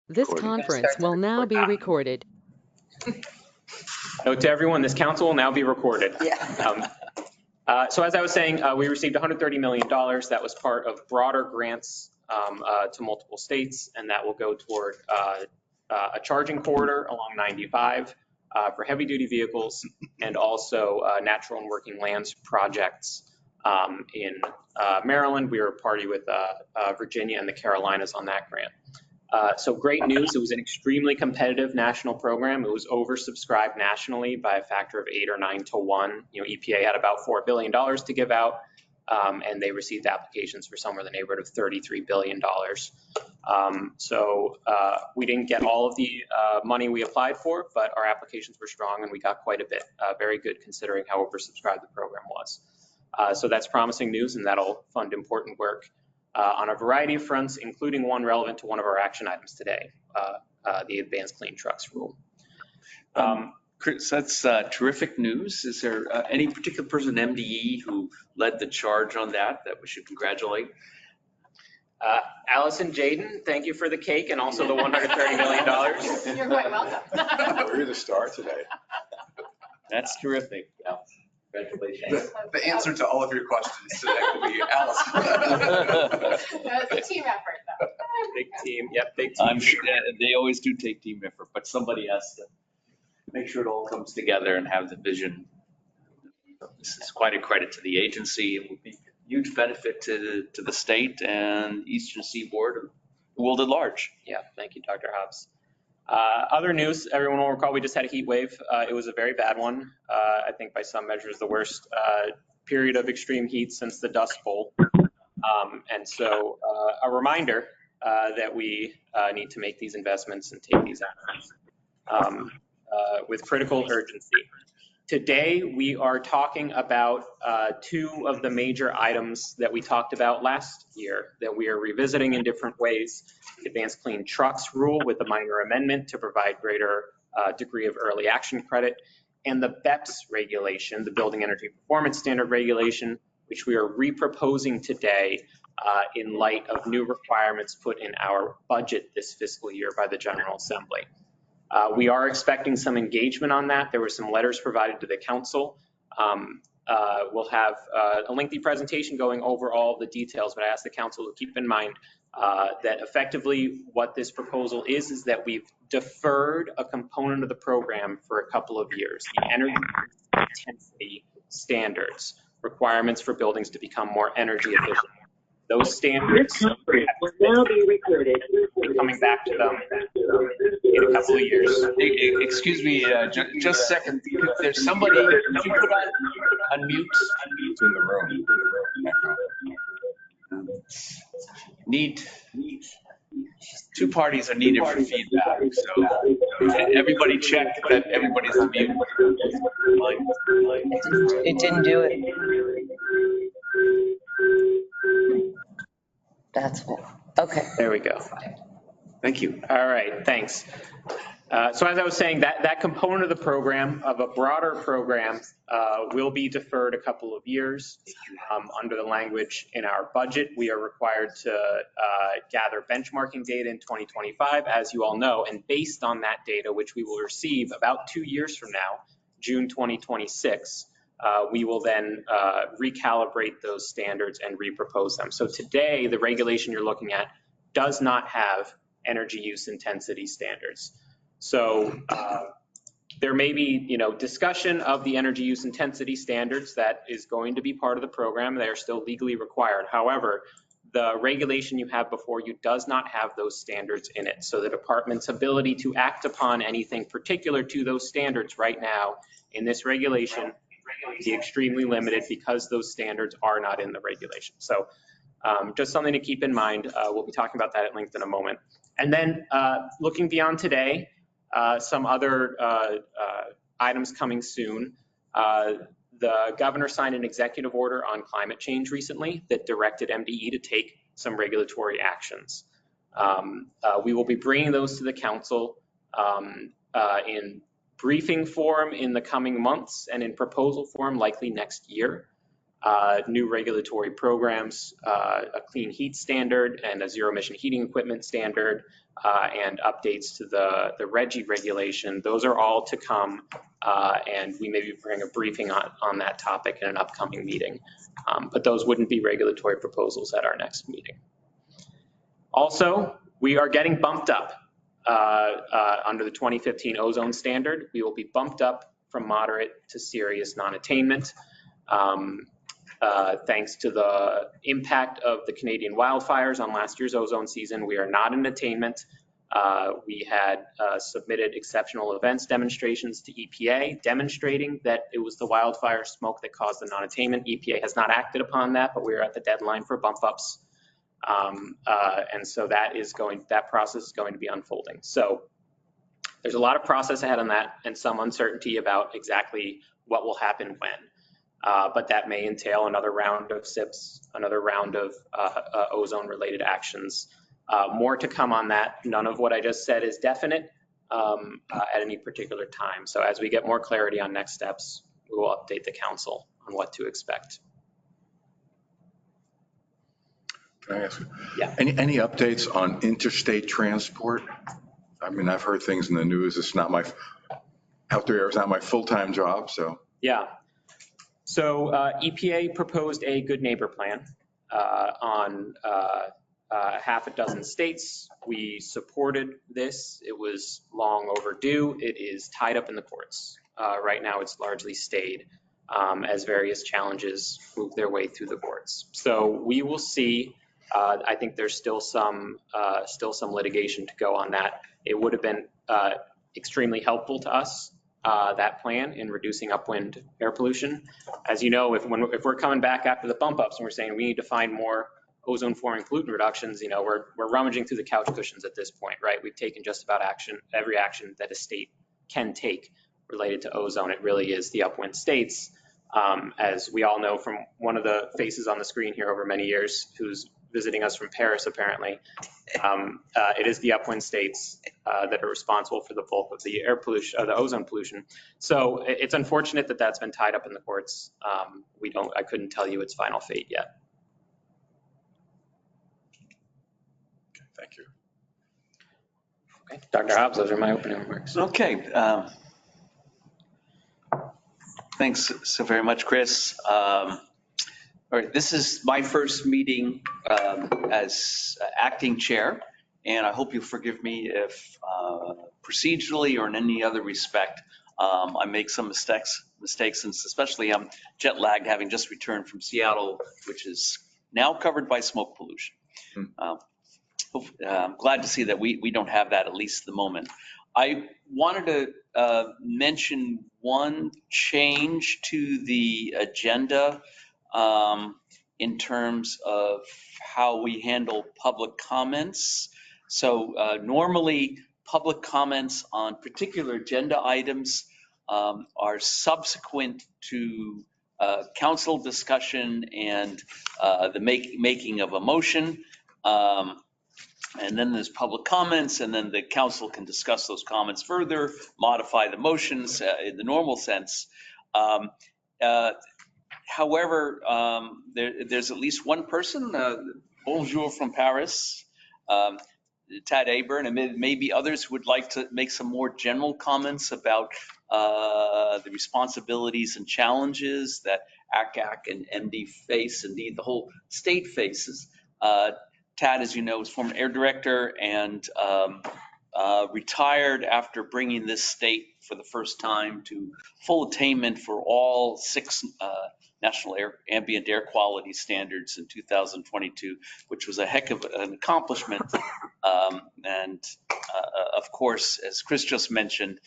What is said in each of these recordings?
This conference will now be recorded. Note to everyone, this council will now be recorded. Yeah. So as I was saying, we received $130 million. That was part of broader grants to multiple states, and that will go toward a charging corridor along 95 for heavy-duty vehicles, and also natural and working lands projects in Maryland. We were a party with Virginia and the Carolinas on that grant. So great news. It was an extremely competitive national program. It was oversubscribed nationally by a factor of 8 or 9 to 1. You know, EPA had about $4 billion to give out, and they received applications for somewhere in the neighborhood of $33 billion. So we didn't get all of the money we applied for, but our applications were strong and we got quite a bit. Very good considering how oversubscribed the program was. So that's promising news, and that'll fund important work on a variety of fronts, including one relevant to one of our action items today, the Advanced Clean Trucks rule. Chris, that's terrific news. Is there any particular person in MDE who led the charge on that we should congratulate? Allison Jaden, thank you for the cake and also the $130 million. You're quite welcome. We're the star today. That's terrific. Yeah. Congratulations. The answer to all of your questions today will be Allison. It's a team effort, though. Big team. Yep, big team. I'm sure they always do take team effort, but somebody has to make sure it all comes together and have the vision. This is quite a credit to the agency. It would be a huge benefit to the state and Eastern Seaboard and the world at large. Yeah, thank you, Dr. Hobbs. Other news, everyone will recall we just had a heat wave. It was a very bad one. I think by some measures, the worst period of extreme heat since the Dust Bowl. And so a reminder that we need to make these investments and take these actions with critical urgency. Today, we are talking about two of the major items that we talked about last year that we are revisiting in different ways. The Advanced Clean Trucks rule with a minor amendment to provide greater degree of early action credit, and the BEPS regulation, the Building Energy Performance Standard regulation, which we are reproposing today in light of new requirements put in our budget this fiscal year by the General Assembly. We are expecting some engagement on that. There were some letters provided to the council. We'll have a lengthy presentation going over all the details, but I ask the council to keep in mind that effectively what this proposal is that we've deferred a component of the program for a couple of years. The energy intensity standards, requirements for buildings to become more energy efficient. Those standards will now be recorded. We're coming back to them in a couple of years. Excuse me, just a second. If there's somebody, if you put on mute. It's in the room. Two parties are needed for feedback, so everybody check that everybody's on mute. It didn't do it. That's it. Okay. There we go. Thank you. All right, thanks. So as I was saying, that component of the program, of a broader program, will be deferred a couple of years. Under the language in our budget, we are required to gather benchmarking data in 2025, as you all know, and based on that data, which we will receive about 2 years from now, June 2026, we will then recalibrate those standards and repropose them. So today, the regulation you're looking at does not have energy use intensity standards. So there may be, discussion of the energy use intensity standards that is going to be part of the program. They are still legally required. However, the regulation you have before you does not have those standards in it. So the department's ability to act upon anything particular to those standards right now in this regulation be extremely limited because those standards are not in the regulation. So just something to keep in mind. We'll be talking about that at length in a moment. And then looking beyond today, some other items coming soon. The governor signed an executive order on climate change recently that directed MDE to take some regulatory actions. We will be bringing those to the council in briefing form in the coming months and in proposal form likely next year. new regulatory programs, a clean heat standard and a zero emission heating equipment standard, and updates to the RGGI regulation. Those are all to come, and we may be bringing a briefing on that topic in an upcoming meeting. But those wouldn't be regulatory proposals at our next meeting. Also, we are getting bumped up under the 2015 ozone standard. We will be bumped up from moderate to serious non-attainment. Thanks to the impact of the Canadian wildfires on last year's ozone season, we are not in attainment. We had submitted exceptional events demonstrations to EPA demonstrating that it was the wildfire smoke that caused the non-attainment. EPA has not acted upon that, but we are at the deadline for bump ups. And so that process is going to be unfolding. So there's a lot of process ahead on that and some uncertainty about exactly what will happen when. But that may entail another round of SIPs, another round of ozone-related actions. More to come on that. None of what I just said is definite at any particular time. So as we get more clarity on next steps, we will update the council on what to expect. Can I ask? Yeah. Any updates on interstate transport? I mean, I've heard things in the news. It's not out there. It's not my full-time job. So Yeah. So EPA proposed a good neighbor plan on half a dozen states. We supported this. It was long overdue. It is tied up in the courts. Right now, it's largely stayed as various challenges move their way through the courts. So we will see. I think there's still some litigation to go on that. It would have been extremely helpful to us, that plan, in reducing upwind air pollution. As you know, if we're coming back after the bump ups and we're saying we need to find more ozone forming pollutant reductions, you know, we're rummaging through the couch cushions at this point, right? We've taken just about every action that a state can take related to ozone. It really is the upwind states. As we all know from one of the faces on the screen here over many years, who's visiting us from Paris apparently, it is the upwind states that are responsible for the bulk of the air pollution, the ozone pollution. So it's unfortunate that that's been tied up in the courts. I couldn't tell you its final fate yet. thank you. Okay, Dr. Hobbs, those are my opening remarks. Okay. Thanks so very much, Chris. All right, this is my first meeting as acting chair, and I hope you'll forgive me if procedurally or in any other respect I make some mistakes, and especially I'm jet lagged, having just returned from Seattle, which is now covered by smoke pollution. I'm glad to see that we don't have that, at least at the moment. I wanted to mention one change to the agenda in terms of how we handle public comments. So normally public comments on particular agenda items are subsequent to council discussion and the making of a motion. And then there's public comments, and then the council can discuss those comments further, modify the motions in the normal sense. However, there's at least one person, bonjour from Paris, Tad Aburn, and maybe others who would like to make some more general comments about the responsibilities and challenges that AQCAC and MD face, indeed the whole state faces. Tad, as you know, is former air director and retired after bringing this state for the first time to full attainment for all 6 national ambient air quality standards in 2022, which was a heck of an accomplishment. And of course, as Chris just mentioned,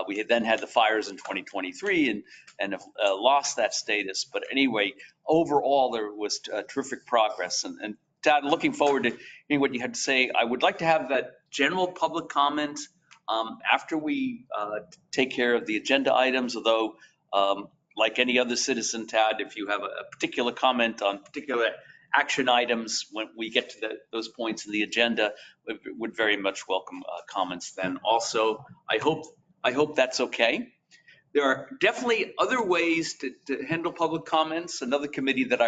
we had then had the fires in 2023 and have lost that status. But anyway, overall, there was terrific progress. And Dad, looking forward to hearing what you had to say. I would like to have that general public comment after we take care of the agenda items, although like any other citizen, Tad, if you have a particular comment on particular action items when we get to those points in the agenda, we would very much welcome comments then. Also, I hope that's okay. There are definitely other ways to handle public comments. Another committee that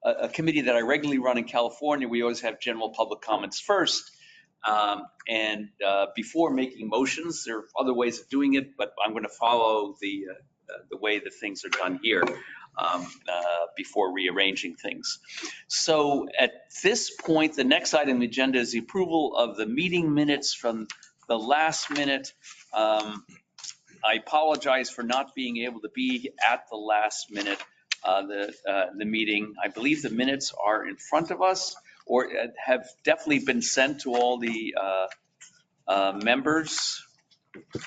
a committee that I regularly run in California, we always have general public comments first. And before making motions, there are other ways of doing it, but I'm going to follow the way that things are done here before rearranging things. So at this point, the next item on the agenda is the approval of the meeting minutes from the last minute. I apologize for not being able to be at the last minute, the meeting. I believe the minutes are in front of us or have definitely been sent to all the members. Let's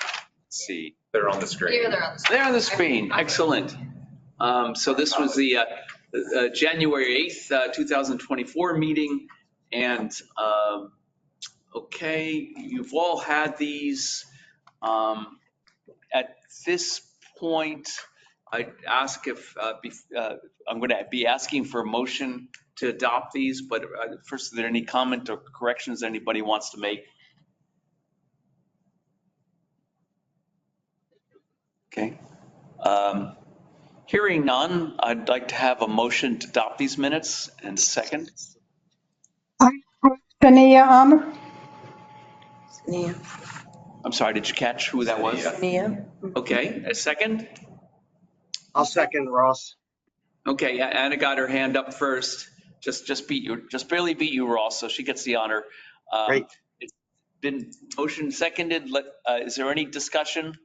see. They're on the screen. Here they're on the screen. They're on the screen. Excellent. So this was the January 8th, 2024 meeting. And okay, you've all had these. At this point, I ask if I'm going to be asking for a motion to adopt these, but first, is there any comment or corrections anybody wants to make? Okay. Hearing none, I'd like to have a motion to adopt these minutes and second. Tania, Nia, I'm sorry, did you catch who that was? Nia, Okay, a second? I'll second Ross. Okay, Anna got her hand up first. Just beat you, just barely beat you, Ross, so she gets the honor. Great. It's been motion seconded. Is there any discussion?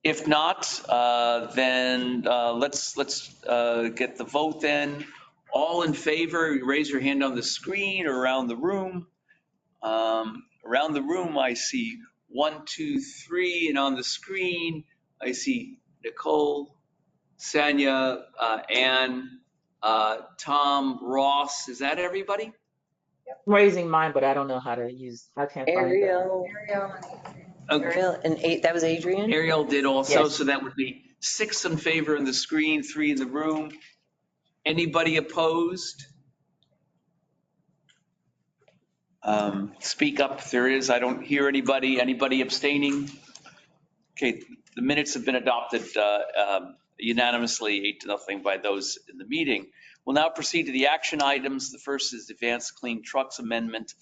If not, then let's get the vote then. All in favor, raise your hand on the screen or around the room. Around the room, I see 1, 2, 3, and on the screen, I see Nicole, Sanya, Ann, Tom, Ross. Is that everybody? I'm raising mine, but I don't know how to use, I can't find it. Ariel, Okay. Ariel, and that was Adrian? Ariel did also, Yes. so that would be 6 in favor on the screen, 3 in the room. Anybody opposed? Speak up if there is. I don't hear anybody. Anybody abstaining? Okay, the minutes have been adopted unanimously, 8-0 by those in the meeting. We'll now proceed to the action items. The first is the Advanced Clean Trucks Amendment.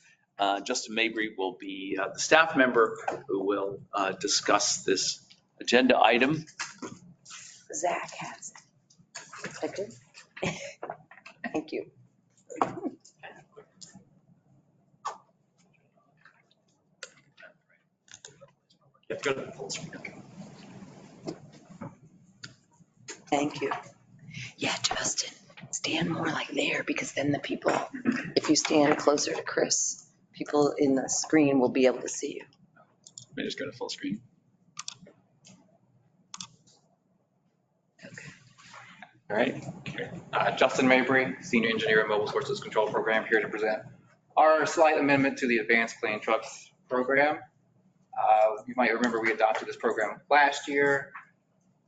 Justin Mabry will be the staff member who will discuss this agenda item. Zach has it. Is that good? Thank you. Thank you. Yeah, Justin, stand more like there because then the people, if you stand closer to Chris, people in the screen will be able to see you. Let me just go to full screen. All right. Justin Mabry, Senior Engineer at Mobile Sources Control Program, here to present our slight amendment to the Advanced Clean Trucks Program. You might remember we adopted this program last year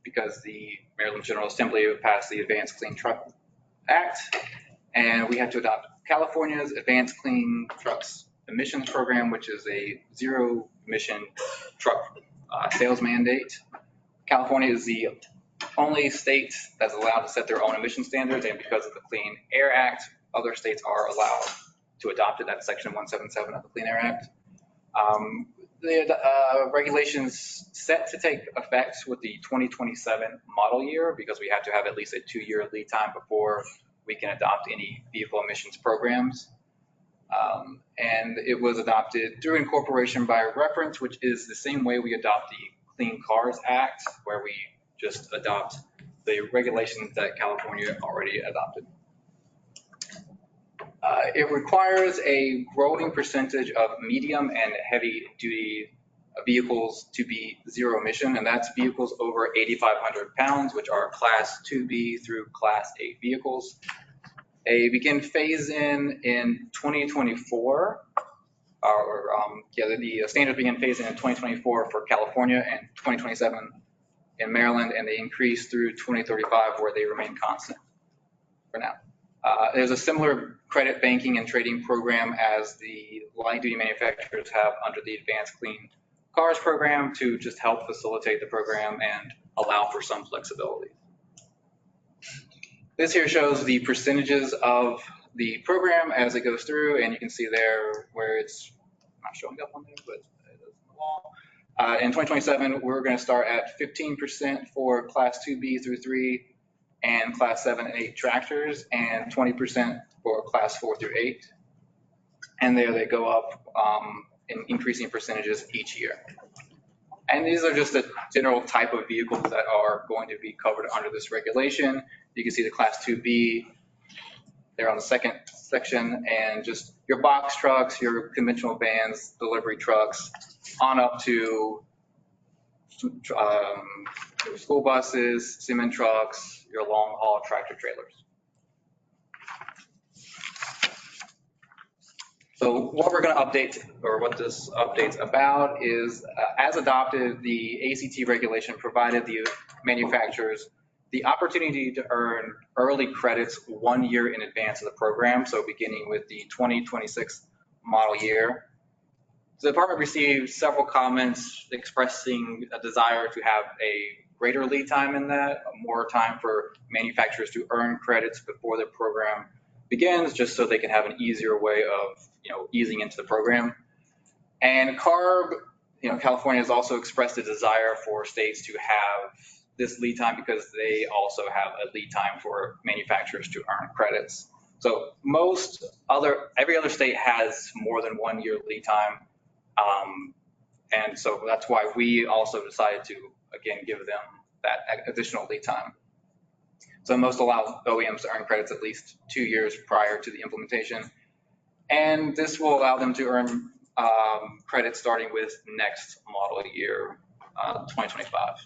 because the Maryland General Assembly passed the Advanced Clean Truck Act, and we had to adopt California's Advanced Clean Trucks Emissions Program, which is a zero emission truck sales mandate. California is the only state that's allowed to set their own emission standards, and because of the Clean Air Act, other states are allowed to adopt it. That's Section 177 of the Clean Air Act. The regulations set to take effect with the 2027 model year because we have to have at least a 2-year lead time before we can adopt any vehicle emissions programs. And it was adopted through incorporation by reference, which is the same way we adopt the Clean Cars Act, where we just adopt the regulations that California already adopted. It requires a growing percentage of medium and heavy duty vehicles to be zero emission, and that's vehicles over 8,500 pounds, which are Class 2B through Class 8 vehicles. They begin phase in 2024, the standards begin phase in 2024 for California and 2027 in Maryland, and they increase through 2035 where they remain constant for now. There's a similar credit banking and trading program as the light duty manufacturers have under the Advanced Clean CARS program to just help facilitate the program and allow for some flexibility. This here shows the percentages of the program as it goes through, and you can see there where it's not showing up on there, but it is on the wall. In 2027, we're going to start at 15% for Class 2B through 3 and Class 7 and 8 tractors, and 20% for Class 4 through 8. And there they go up in increasing percentages each year. And these are just the general type of vehicles that are going to be covered under this regulation. You can see the Class 2B there on the second section, and just your box trucks, your conventional vans, delivery trucks, on up to your school buses, cement trucks, your long haul tractor trailers. So what we're going to update, or what this update's about, is as adopted, the ACT regulation provided the manufacturers the opportunity to earn early credits 1 year in advance of the program, so beginning with the 2026 model year. The department received several comments expressing a desire to have a greater lead time in that, more time for manufacturers to earn credits before the program begins, just so they can have an easier way of, easing into the program. And CARB, California has also expressed a desire for states to have this lead time because they also have a lead time for manufacturers to earn credits. So every other state has more than 1 year lead time. And so that's why we also decided to, again, give them that additional lead time. So most allow OEMs to earn credits at least 2 years prior to the implementation. And this will allow them to earn credits starting with next model year, 2025.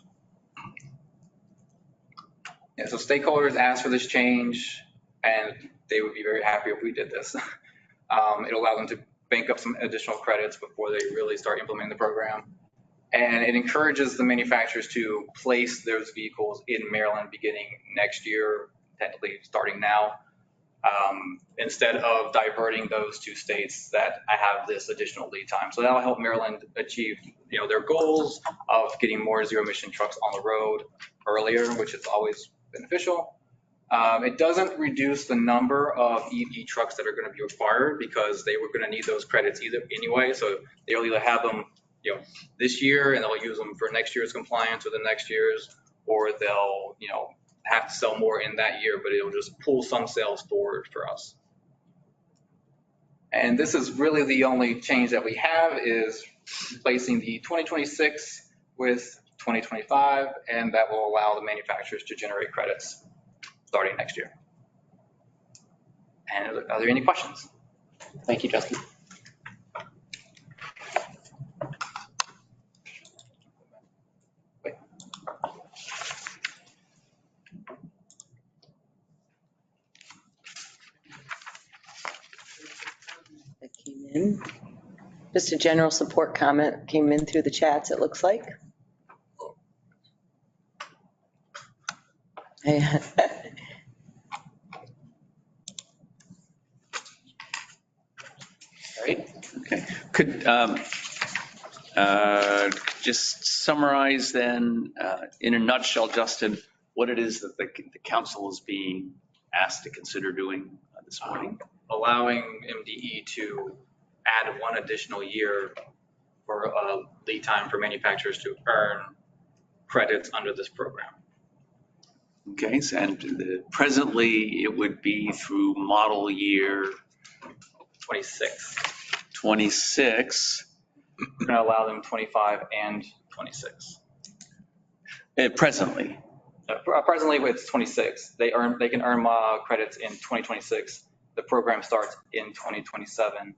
And so stakeholders asked for this change, and they would be very happy if we did this. It'll allow them to bank up some additional credits before they really start implementing the program. And it encourages the manufacturers to place those vehicles in Maryland beginning next year, technically starting now, instead of diverting those two states that have this additional lead time. So that'll help Maryland achieve their goals of getting more zero emission trucks on the road earlier, which is always beneficial. It doesn't reduce the number of EV trucks that are going to be required because they were going to need those credits anyway. So they'll either have them this year and they'll use them for next year's compliance or the next year's, or they'll have to sell more in that year, but it'll just pull some sales forward for us. And this is really the only change that we have, is replacing the 2026 with 2025, and that will allow the manufacturers to generate credits starting next year. And are there any questions? Thank you, Justin. That came in. Just a general support comment came in through the chats, it looks like. Right? Okay. Could just summarize then, in a nutshell, Justin, what it is that the council is being asked to consider doing this morning? Allowing MDE to add 1 additional year for lead time for manufacturers to earn credits under this program. Okay, so, and presently it would be through model year 26. 26. We're going to allow them 25 and 26. Presently. Presently, it's 26. They can earn credits in 2026. The program starts in 2027.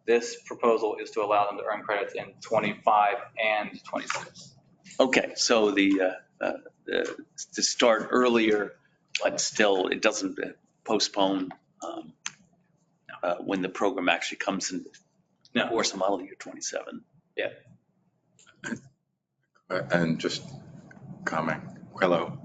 This proposal is to allow them to earn credits in 25 and 26. Okay, so to start earlier, but still it doesn't postpone when the program actually comes in force of model year 27. Yeah. And just comment. Hello.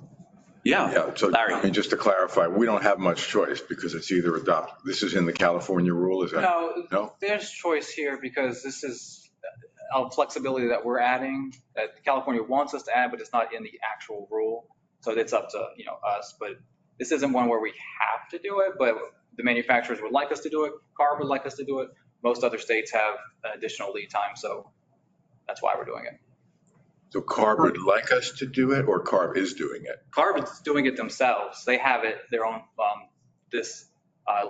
Yeah. So Larry. I mean, just to clarify, we don't have much choice because it's either adopt. This is in the California rule, is that? No, No? there's choice here because this is, of flexibility that we're adding that California wants us to add, but it's not in the actual rule. So it's up to, us, but this isn't one where we have to do it, but the manufacturers would like us to do it. CARB would like us to do it. Most other states have an additional lead time, so that's why we're doing it. So CARB would like us to do it, or CARB is doing it? CARB is doing it themselves. They have it, their own, this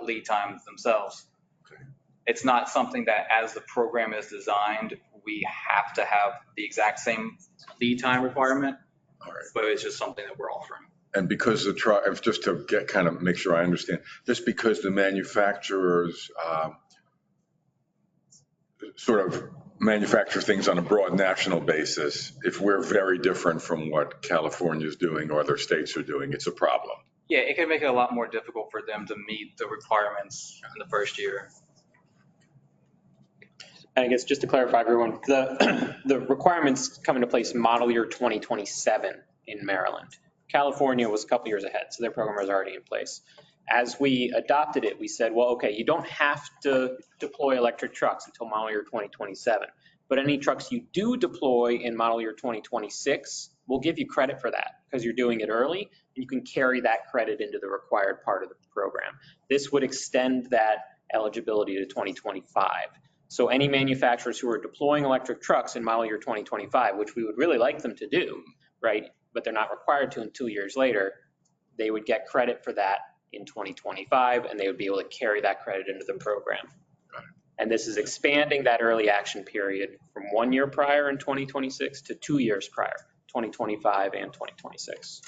lead time themselves. Okay. It's not something that as the program is designed, we have to have the exact same lead time requirement, All right. but it's just something that we're offering. And because the truck, just to get kind of make sure I understand, just because the manufacturers sort of manufacture things on a broad national basis, if we're very different from what California is doing or other states are doing, it's a problem. Yeah, it can make it a lot more difficult for them to meet the requirements in the first year. And I guess just to clarify, everyone, the requirements come into place model year 2027 in Maryland. California was a couple years ahead, so their program was already in place. As we adopted it, we said, well, okay, you don't have to deploy electric trucks until model year 2027, but any trucks you do deploy in model year 2026, we'll give you credit for that because you're doing it early, and you can carry that credit into the required part of the program. This would extend that eligibility to 2025. So any manufacturers who are deploying electric trucks in model year 2025, which we would really like them to do, right, but they're not required to until 2 years later, they would get credit for that in 2025, and they would be able to carry that credit into the program. And this is expanding that early action period from 1 year prior in 2026 to 2 years prior, 2025 and 2026.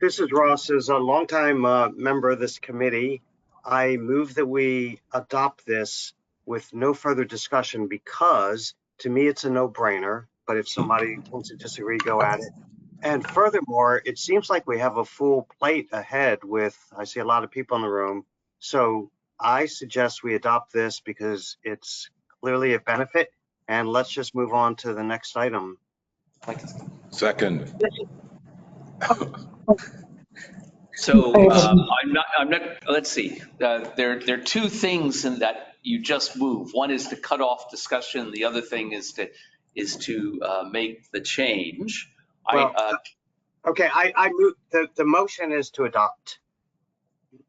This is Ross. As a longtime member of this committee, I move that we adopt this with no further discussion because to me it's a no-brainer, but if somebody wants to disagree, go at it. And furthermore, it seems like we have a full plate ahead with, I see a lot of people in the room. So I suggest we adopt this because it's clearly a benefit, and let's just move on to the next item. Second. So I'm not, let's see, there are two things in that you just moved. One is to cut off discussion. The other thing is to make the change. Well, okay, I move, the motion is to adopt.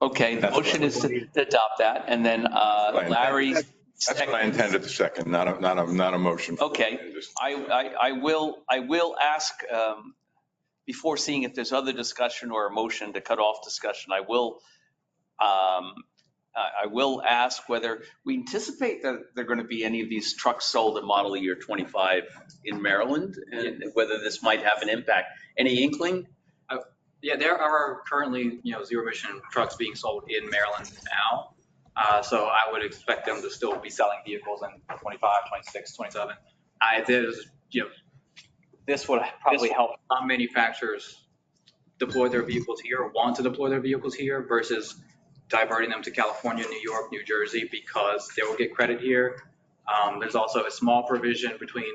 Okay, the motion is to adopt that, and then Larry. That's what I intended to second, not a motion. Okay, I will ask, before seeing if there's other discussion or a motion to cut off discussion, I will ask whether we anticipate that there are going to be any of these trucks sold in model year 25 in Maryland, and whether this might have an impact. Any inkling? Yeah, there are currently, zero emission trucks being sold in Maryland now. So I would expect them to still be selling vehicles in 25, 26, 27. This would probably help some manufacturers deploy their vehicles here or want to deploy their vehicles here versus diverting them to California, New York, New Jersey, because they will get credit here. There's also a small provision between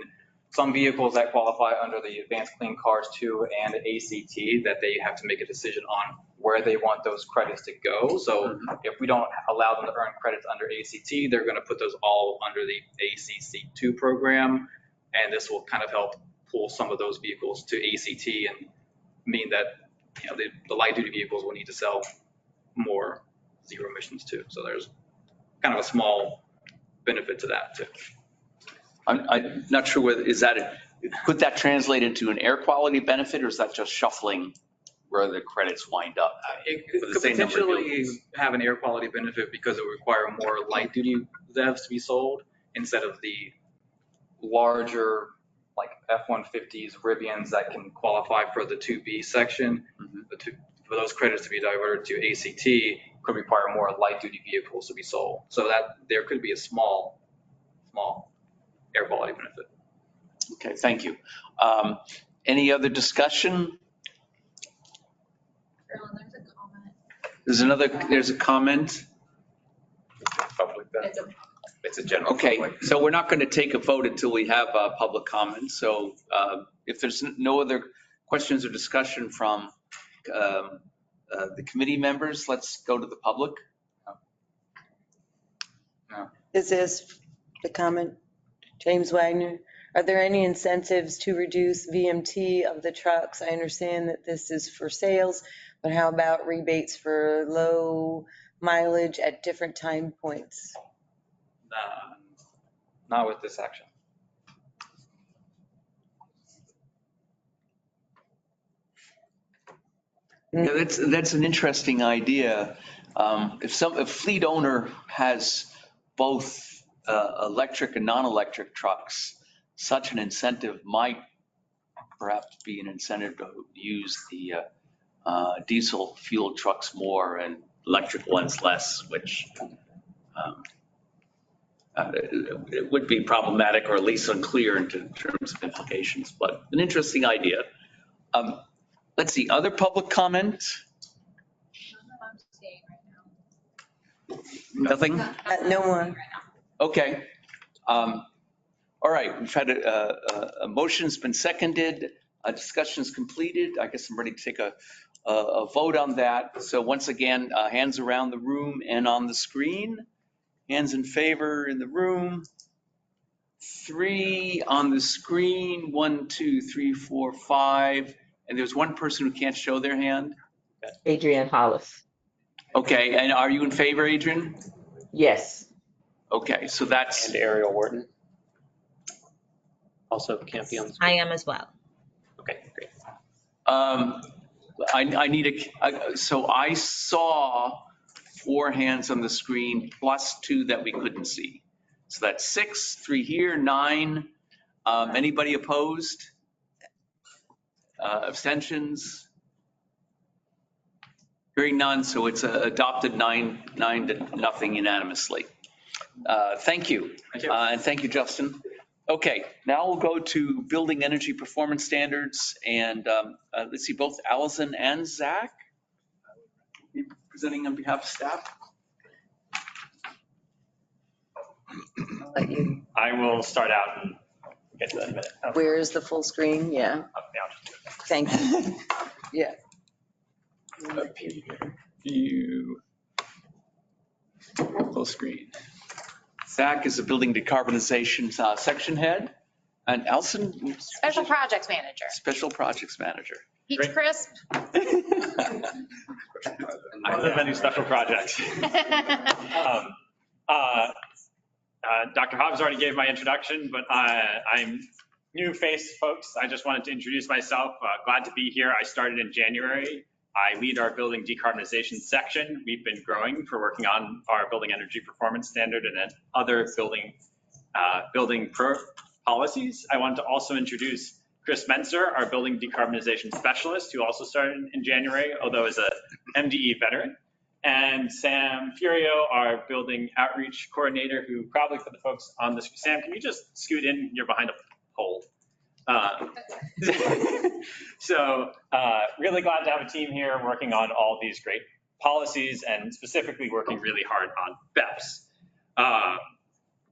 some vehicles that qualify under the Advanced Clean Cars 2 and ACT that they have to make a decision on where they want those credits to go. So if we don't allow them to earn credits under ACT, they're going to put those all under the ACC2 program. And this will kind of help pull some of those vehicles to ACT and mean that the light duty vehicles will need to sell more zero emissions too. So there's kind of a small benefit to that too. I'm not sure whether, could that translate into an air quality benefit, or is that just shuffling where the credits wind up? It could potentially have an air quality benefit because it would require more light duty ZEVs to be sold instead of the larger like F-150s, Rivians that can qualify for the 2B section. For those credits to be diverted to ACT could require more light duty vehicles to be sold. So that there could be a small air quality benefit. Okay, thank you. Any other discussion? There's a comment. It's a general. Okay, public. so we're not going to take a vote until we have public comment. So if there's no other questions or discussion from the committee members, let's go to the public. Is this the comment? James Wagner, are there any incentives to reduce VMT of the trucks? I understand that this is for sales, but how about rebates for low mileage at different time points? Not with this action. Yeah, that's an interesting idea. If a fleet owner has both electric and non-electric trucks, such an incentive might perhaps be an incentive to use the diesel fuel trucks more and electric ones less, which it would be problematic or at least unclear in terms of implications, but an interesting idea. Let's see, other public comment? I'm staying right Nothing? No one. Okay. All right, we've had a motion's been seconded, a discussion's completed. I guess I'm ready to take a vote on that. So once again, hands around the room and on the screen. Hands in favor in the room. 3 on the screen, 1, 2, 3, 4, 5. And there's one person who can't show their hand. Adrienne Hollis. Okay, and are you in favor, Adrian? Yes. Okay, so that's, And Ariel Wharton also can't be on the screen. I am as well. Okay, great. I need so I saw 4 hands on the screen plus 2 that we couldn't see. So that's 6, 3 here, 9. Anybody opposed? Abstentions? Hearing none, so it's adopted 9-0 unanimously. Thank you. Thank you. And thank you, Justin. Okay, now we'll go to building energy performance standards, and let's see, both Allison and Zach presenting on behalf of staff. I'll let you. I will start out and get to that in a minute. Oh, Where is the full screen? Yeah, yeah, I'll just do it. thank you. Yeah. You full screen. Zach is the building decarbonization section head, and Allison, Special projects manager. special projects manager. Peach Great. crisp. I don't have any special projects. Dr. Hobbs already gave my introduction, but I'm new face, folks. I just wanted to introduce myself. Glad to be here. I started in January. I lead our building decarbonization section. We've been growing for working on our building energy performance standard and then other building policies. I wanted to also introduce Chris Menser, our building decarbonization specialist, who also started in January, although is a MDE veteran. And Sam Furio, our building outreach coordinator, who probably for the folks on this, Sam, can you just scoot in? You're behind a pole. So really glad to have a team here working on all these great policies and specifically working really hard on BEPS.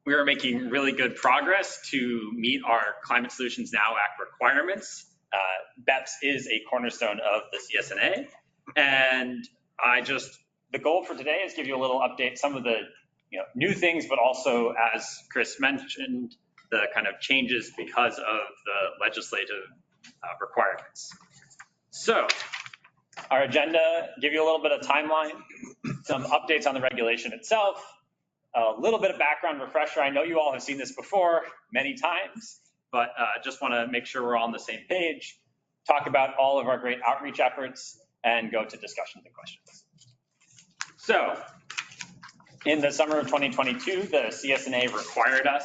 We are making really good progress to meet our Climate Solutions Now Act requirements. BEPS is a cornerstone of the CSNA. And the goal for today is give you a little update, some of the new things, but also, as Chris mentioned, the kind of changes because of the legislative requirements. So our agenda, give you a little bit of timeline, some updates on the regulation itself, a little bit of background refresher. I know you all have seen this before many times, but just want to make sure we're all on the same page, talk about all of our great outreach efforts, and go to discussions and questions. So in the summer of 2022, the CSNA required us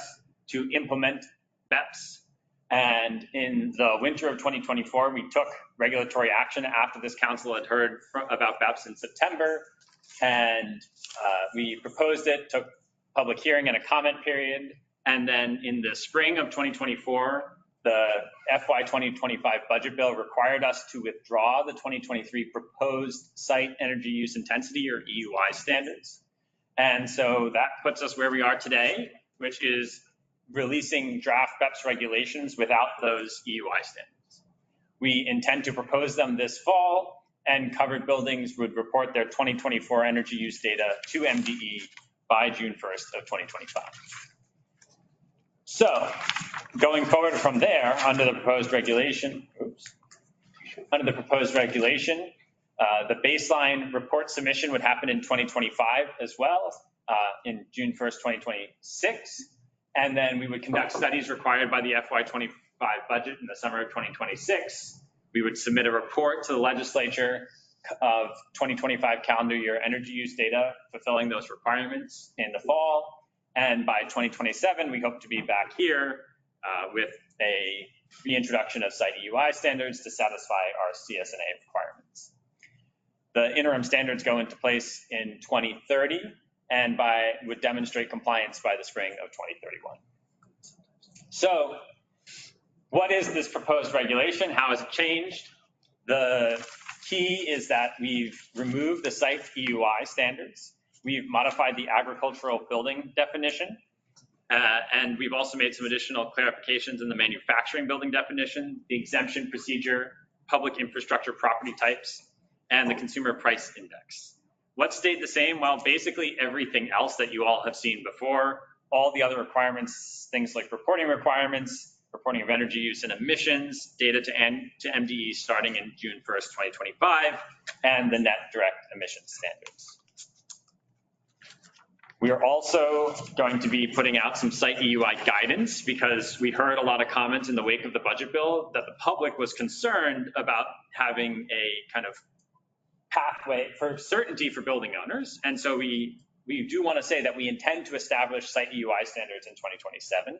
to implement BEPS. And in the winter of 2024, we took regulatory action after this council had heard about BEPS in September. And we proposed it, took public hearing and a comment period. And then in the spring of 2024, the FY 2025 budget bill required us to withdraw the 2023 proposed site energy use intensity, or EUI, standards. And so that puts us where we are today, which is releasing draft BEPS regulations without those EUI standards. We intend to propose them this fall, and covered buildings would report their 2024 energy use data to MDE by June 1st of 2025. So going forward from there, under the proposed regulation, the baseline report submission would happen in 2025 as well, in June 1st, 2026. And then we would conduct studies required by the FY25 budget in the summer of 2026. We would submit a report to the legislature of 2025 calendar year energy use data, fulfilling those requirements in the fall. And by 2027, we hope to be back here with a reintroduction of site EUI standards to satisfy our CSNA requirements. The interim standards go into place in 2030 and would demonstrate compliance by the spring of 2031. So what is this proposed regulation? How has it changed? The key is that we've removed the site EUI standards. We've modified the agricultural building definition. And we've also made some additional clarifications in the manufacturing building definition, the exemption procedure, public infrastructure property types, and the consumer price index. What stayed the same? Well, basically everything else that you all have seen before, all the other requirements, things like reporting requirements, reporting of energy use and emissions, data to MDE starting in June 1st, 2025, and the net direct emissions standards. We are also going to be putting out some site EUI guidance because we heard a lot of comments in the wake of the budget bill that the public was concerned about having a kind of pathway for certainty for building owners. And so we do want to say that we intend to establish site EUI standards in 2027.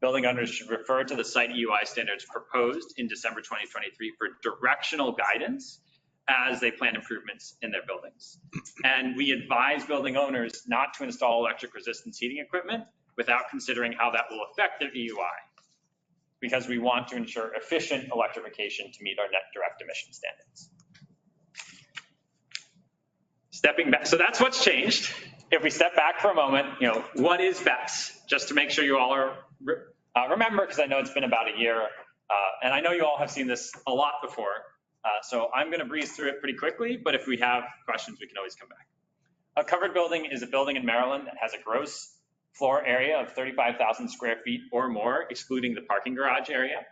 Building owners should refer to the site EUI standards proposed in December 2023 for directional guidance as they plan improvements in their buildings. And we advise building owners not to install electric resistance heating equipment without considering how that will affect their EUI, because we want to ensure efficient electrification to meet our net direct emission standards. Stepping back, so that's what's changed. If we step back for a moment, what is BEPS? Just to make sure you all are remember, because I know it's been about a year, and I know you all have seen this a lot before. So I'm going to breeze through it pretty quickly, but if we have questions, we can always come back. A covered building is a building in Maryland that has a gross floor area of 35,000 square feet or more, excluding the parking garage area.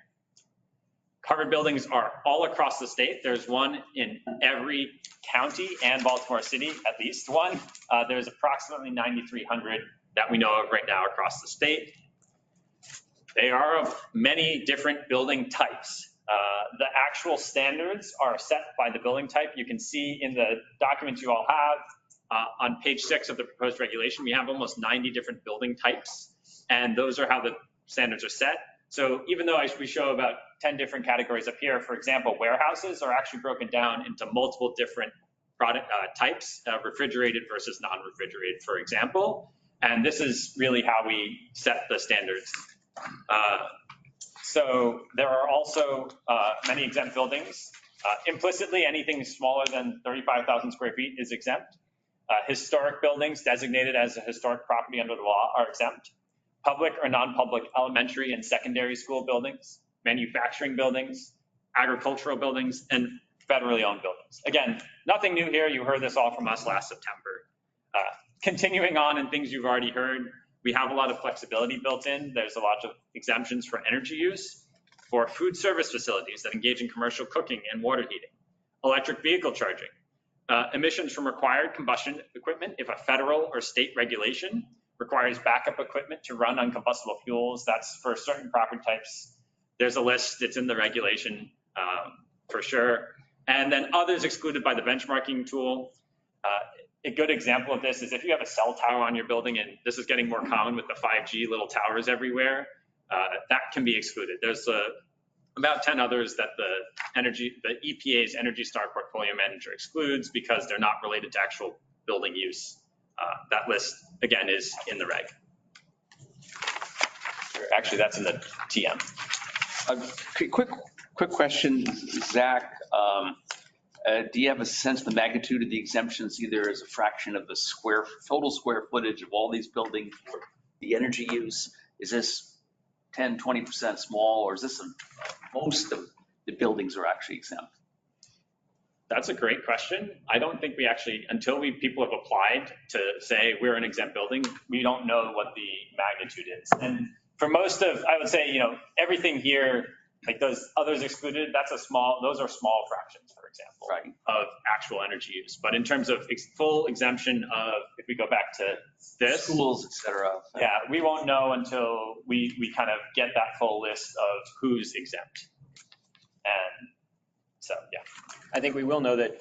Covered buildings are all across the state. There's one in every county and Baltimore City, at least one. There's approximately 9,300 that we know of right now across the state. They are of many different building types. The actual standards are set by the building type. You can see in the documents you all have on page 6 of the proposed regulation, we have almost 90 different building types, and those are how the standards are set. So even though we show about 10 different categories up here, for example, warehouses are actually broken down into multiple different product types, refrigerated versus non-refrigerated, for example. And this is really how we set the standards. So there are also many exempt buildings. Implicitly, anything smaller than 35,000 square feet is exempt. Historic buildings designated as a historic property under the law are exempt. Public or non-public elementary and secondary school buildings, manufacturing buildings, agricultural buildings, and federally owned buildings. Again, nothing new here. You heard this all from us last September. Continuing on in things you've already heard, we have a lot of flexibility built in. There's a lot of exemptions for energy use, for food service facilities that engage in commercial cooking and water heating, electric vehicle charging, emissions from required combustion equipment if a federal or state regulation requires backup equipment to run on combustible fuels. That's for certain property types. There's a list, it's in the regulation for sure. And then others excluded by the benchmarking tool. A good example of this is if you have a cell tower on your building, and this is getting more common with the 5G little towers everywhere, that can be excluded. There's about 10 others that the EPA's Energy Star portfolio manager excludes because they're not related to actual building use. That list, again, is in the reg. Actually, that's in the TM. Quick question, Zach. Do you have a sense of the magnitude of the exemptions, either as a fraction of the total square footage of all these buildings or the energy use? Is this 10, 20% small, or is this most of the buildings are actually exempt? That's a great question. I don't think we actually, until people have applied to say we're an exempt building, we don't know what the magnitude is. And for most of, I would say, everything here, like those others excluded, those are small fractions, for example, Right. of actual energy use. But in terms of full exemption of, if we go back to this. Schools, et cetera. Yeah, we won't know until we kind of get that full list of who's exempt. And so, yeah. I think we will know that,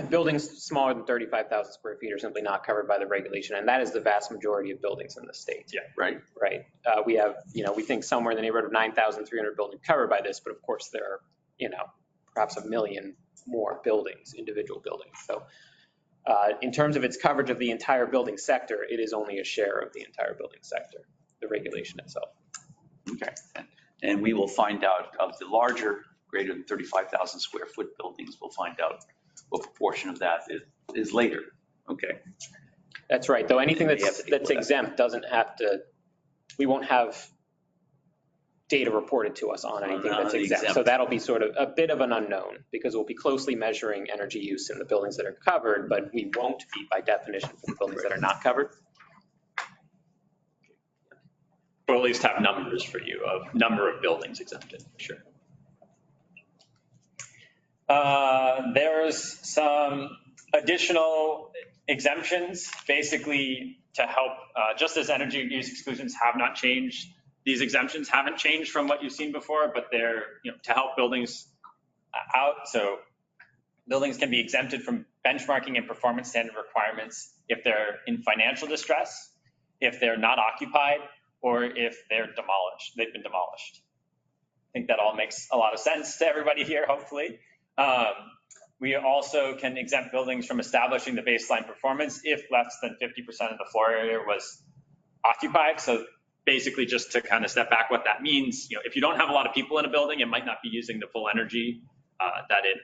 buildings smaller than 35,000 square feet are simply not covered by the regulation. And that is the vast majority of buildings in the state. Yeah. Right. Right. We have, we think somewhere in the neighborhood of 9,300 buildings covered by this, but of course there are, perhaps 1 million more buildings, individual buildings. So in terms of its coverage of the entire building sector, it is only a share of the entire building sector, the regulation itself. Okay. And we will find out of the larger, greater than 35,000 square foot buildings, we'll find out what proportion of that is later. Okay. That's right. Though anything And we have to that's deal with that. exempt doesn't have to, we won't have data reported to us on anything that's exempt. So that'll be sort of a bit of an unknown because we'll be closely measuring energy use in the buildings that are covered, but we won't be by definition for the buildings that are not covered. We'll at least have numbers for you of number of buildings exempted, sure. There's some additional exemptions, basically to help, just as energy use exclusions have not changed, these exemptions haven't changed from what you've seen before, but they're to help buildings out. So buildings can be exempted from benchmarking and performance standard requirements if they're in financial distress, if they're not occupied, or if they've been demolished. I think that all makes a lot of sense to everybody here, hopefully. We also can exempt buildings from establishing the baseline performance if less than 50% of the floor area was occupied. So basically, just to kind of step back, what that means, if you don't have a lot of people in a building, it might not be using the full energy that it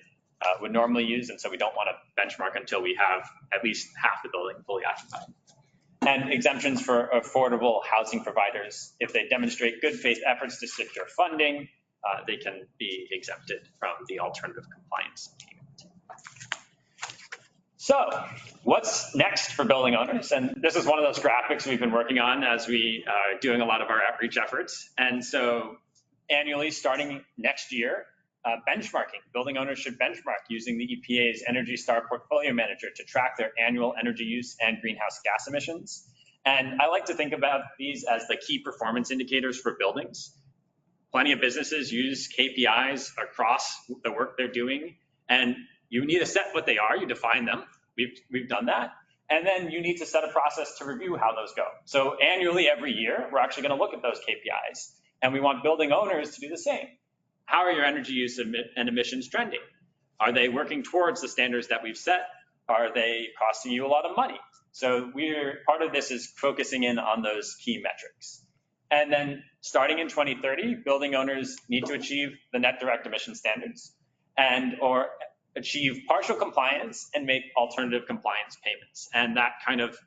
would normally use. And so we don't want to benchmark until we have at least half the building fully occupied. And exemptions for affordable housing providers. If they demonstrate good faith efforts to secure funding, they can be exempted from the alternative compliance payment. So what's next for building owners? And this is one of those graphics we've been working on as we are doing a lot of our outreach efforts. And so annually, starting next year, benchmarking. Building owners should benchmark using the EPA's Energy Star Portfolio Manager to track their annual energy use and greenhouse gas emissions. And I like to think about these as the key performance indicators for buildings. Plenty of businesses use KPIs across the work they're doing, and you need to set what they are, you define them. We've done that. And then you need to set a process to review how those go. So annually, every year, we're actually going to look at those KPIs, and we want building owners to do the same. How are your energy use and emissions trending? Are they working towards the standards that we've set? Are they costing you a lot of money? So part of this is focusing in on those key metrics. And then starting in 2030, building owners need to achieve the net direct emission standards or achieve partial compliance and make alternative compliance payments. And that kind of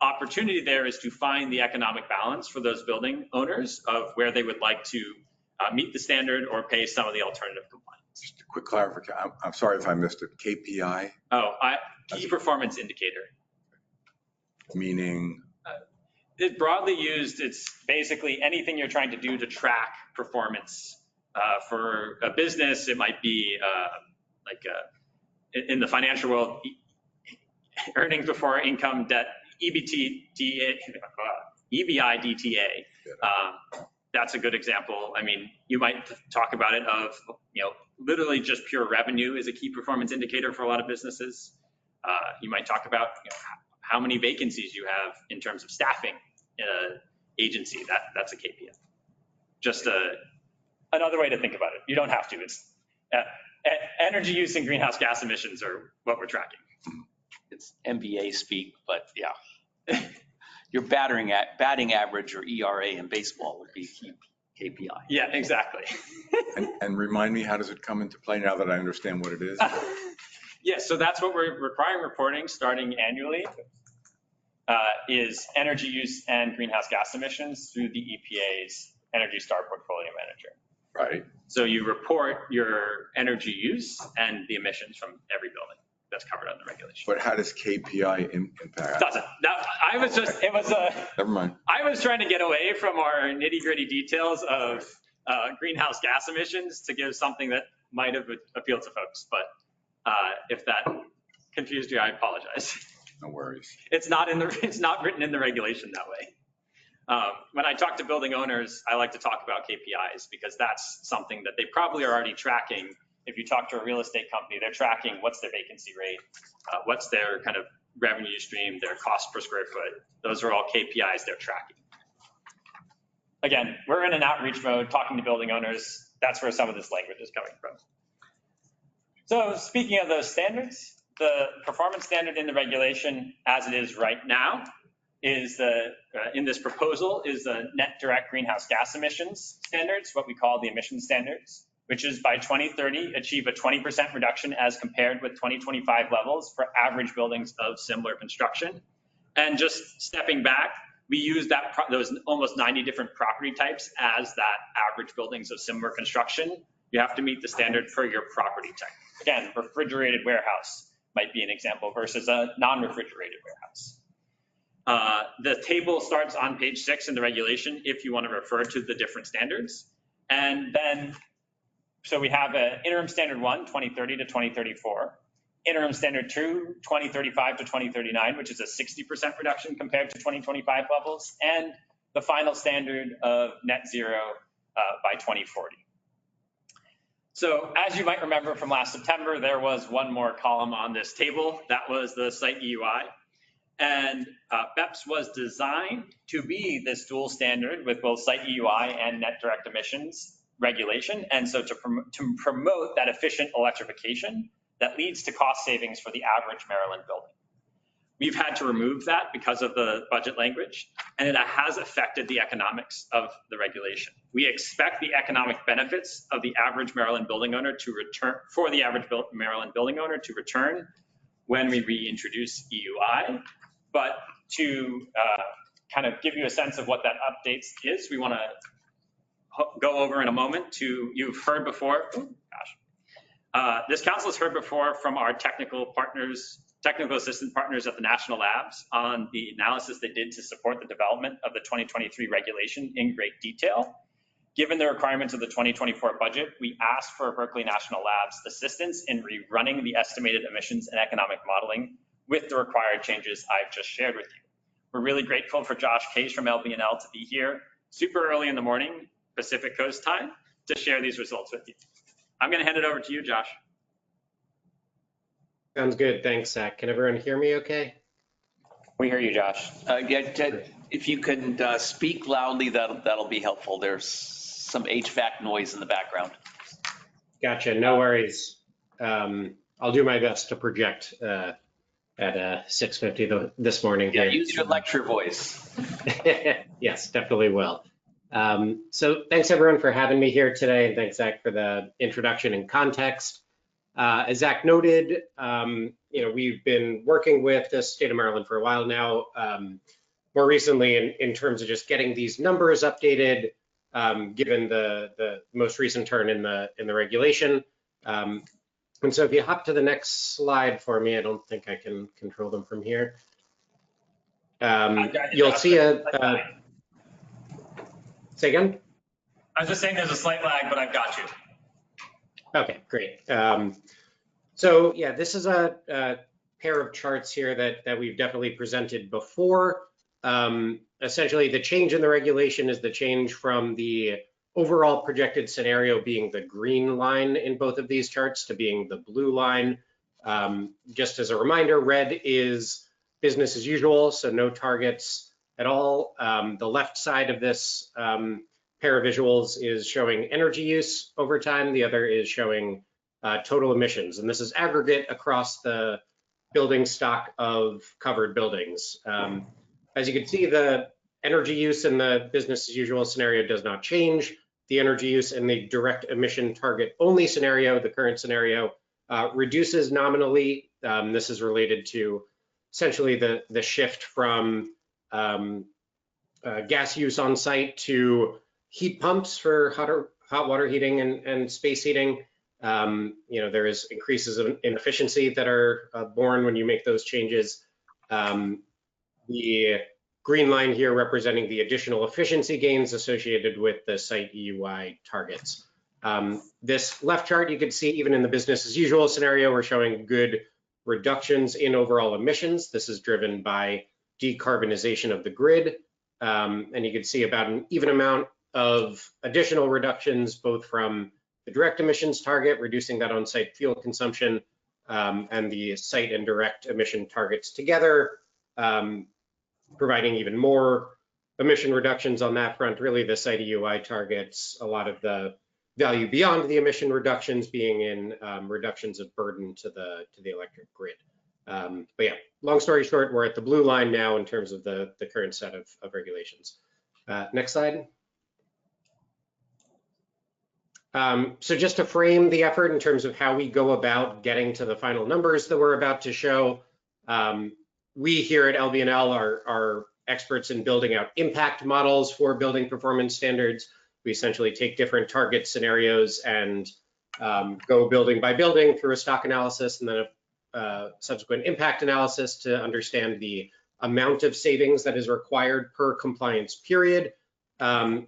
opportunity there is to find the economic balance for those building owners of where they would like to meet the standard or pay some of the alternative compliance. Just a quick clarification. I'm sorry if I missed it. KPI? Key performance indicator. Meaning? It broadly used, it's basically anything you're trying to do to track performance. For a business, it might be in the financial world, earnings before income, debt, EBITDA. That's a good example. I mean, you might talk about it of, literally just pure revenue is a key performance indicator for a lot of businesses. You might talk about how many vacancies you have in terms of staffing in an agency. That's a KPI. Just another way to think about it. You don't have to. It's energy use and greenhouse gas emissions are what we're tracking. It's MBA speak, but yeah. Your batting average or ERA in baseball would be a key KPI. Yeah, exactly. and remind me, how does it come into play now that I understand what it is? Yes, so that's what we're requiring reporting starting annually, is energy use and greenhouse gas emissions through the EPA's Energy Star Portfolio Manager. Right. So you report your energy use and the emissions from every building. that's covered under the regulation. But how does KPI impact? Doesn't. Now, I was just, it was a, Never mind. I was trying to get away from our nitty gritty details of greenhouse gas emissions to give something that might have appealed to folks. But if that confused you, I apologize. No worries. It's not written in the regulation that way. When I talk to building owners, I like to talk about KPIs because that's something that they probably are already tracking. If you talk to a real estate company, they're tracking what's their vacancy rate, what's their kind of revenue stream, their cost per square foot. Those are all KPIs they're tracking. Again, we're in an outreach mode, talking to building owners. That's where some of this language is coming from. So speaking of those standards, the performance standard in the regulation as it is right now is in this proposal is the net direct greenhouse gas emissions standards, what we call the emission standards, which is by 2030, achieve a 20% reduction as compared with 2025 levels for average buildings of similar construction. And just stepping back, we use those almost 90 different property types as that average buildings of similar construction. You have to meet the standard for your property type. Again, refrigerated warehouse might be an example versus a non-refrigerated warehouse. The table starts on page 6 in the regulation if you want to refer to the different standards. And then, so we have an interim standard 1, 2030 to 2034. Interim standard 2, 2035 to 2039, which is a 60% reduction compared to 2025 levels. And the final standard of net zero by 2040. So as you might remember from last September, there was one more column on this table. That was the site EUI. And BEPS was designed to be this dual standard with both site EUI and net direct emissions regulation. And so to promote that efficient electrification that leads to cost savings for the average Maryland building. We've had to remove that because of the budget language, and it has affected the economics of the regulation. We expect the economic benefits of the average Maryland building owner to return, for the average Maryland building owner to return when we reintroduce EUI. But to kind of give you a sense of what that updates is, we want to go over in a moment you've heard before, this council has heard before from our technical assistant partners at the national labs on the analysis they did to support the development of the 2023 regulation in great detail. Given the requirements of the 2024 budget, we asked for Berkeley National Labs assistance in rerunning the estimated emissions and economic modeling with the required changes I've just shared with you. We're really grateful for Josh Case from LB&L to be here super early in the morning, Pacific Coast time, to share these results with you. I'm going to hand it over to you, Josh. Sounds good. Thanks, Zach. Can everyone hear me okay? We hear you, Josh. If you can speak loudly, that'll be helpful. There's some HVAC noise in the background. Gotcha. No worries. I'll do my best to project at 6:50 this morning. Yeah, use your lecture voice. Yes, definitely will. So thanks everyone for having me here today, and thanks Zach for the introduction and context. As Zach noted, we've been working with the state of Maryland for a while now, more recently in terms of just getting these numbers updated, given the most recent turn in the regulation. And so if you hop to the next slide for me, I don't think I can control them from here. You'll see say again? I was just saying there's a slight lag, but I've got you. Okay, great. So yeah, this is a pair of charts here that we've definitely presented before. Essentially, the change in the regulation is the change from the overall projected scenario being the green line in both of these charts to being the blue line. Just as a reminder, red is business as usual, so no targets at all. The left side of this pair of visuals is showing energy use over time. The other is showing total emissions, and this is aggregate across the building stock of covered buildings. As you can see, the energy use in the business as usual scenario does not change. The energy use in the direct emission target only scenario, the current scenario, reduces nominally. This is related to essentially the shift from gas use on site to heat pumps for hot water heating and space heating. There is increases in efficiency that are born when you make those changes. The green line here representing the additional efficiency gains associated with the site EUI targets. This left chart, you can see even in the business as usual scenario, we're showing good reductions in overall emissions. This is driven by decarbonization of the grid. And you can see about an even amount of additional reductions, both from the direct emissions target, reducing that on-site fuel consumption, and the site and direct emission targets together, providing even more emission reductions on that front. Really, the site EUI targets a lot of the value beyond the emission reductions being in reductions of burden to the electric grid. But yeah, long story short, we're at the blue line now in terms of the current set of regulations. Next slide. So just to frame the effort in terms of how we go about getting to the final numbers that we're about to show, we here at LBNL are experts in building out impact models for building performance standards. We essentially take different target scenarios and go building by building through a stock analysis and then a subsequent impact analysis to understand the amount of savings that is required per compliance period.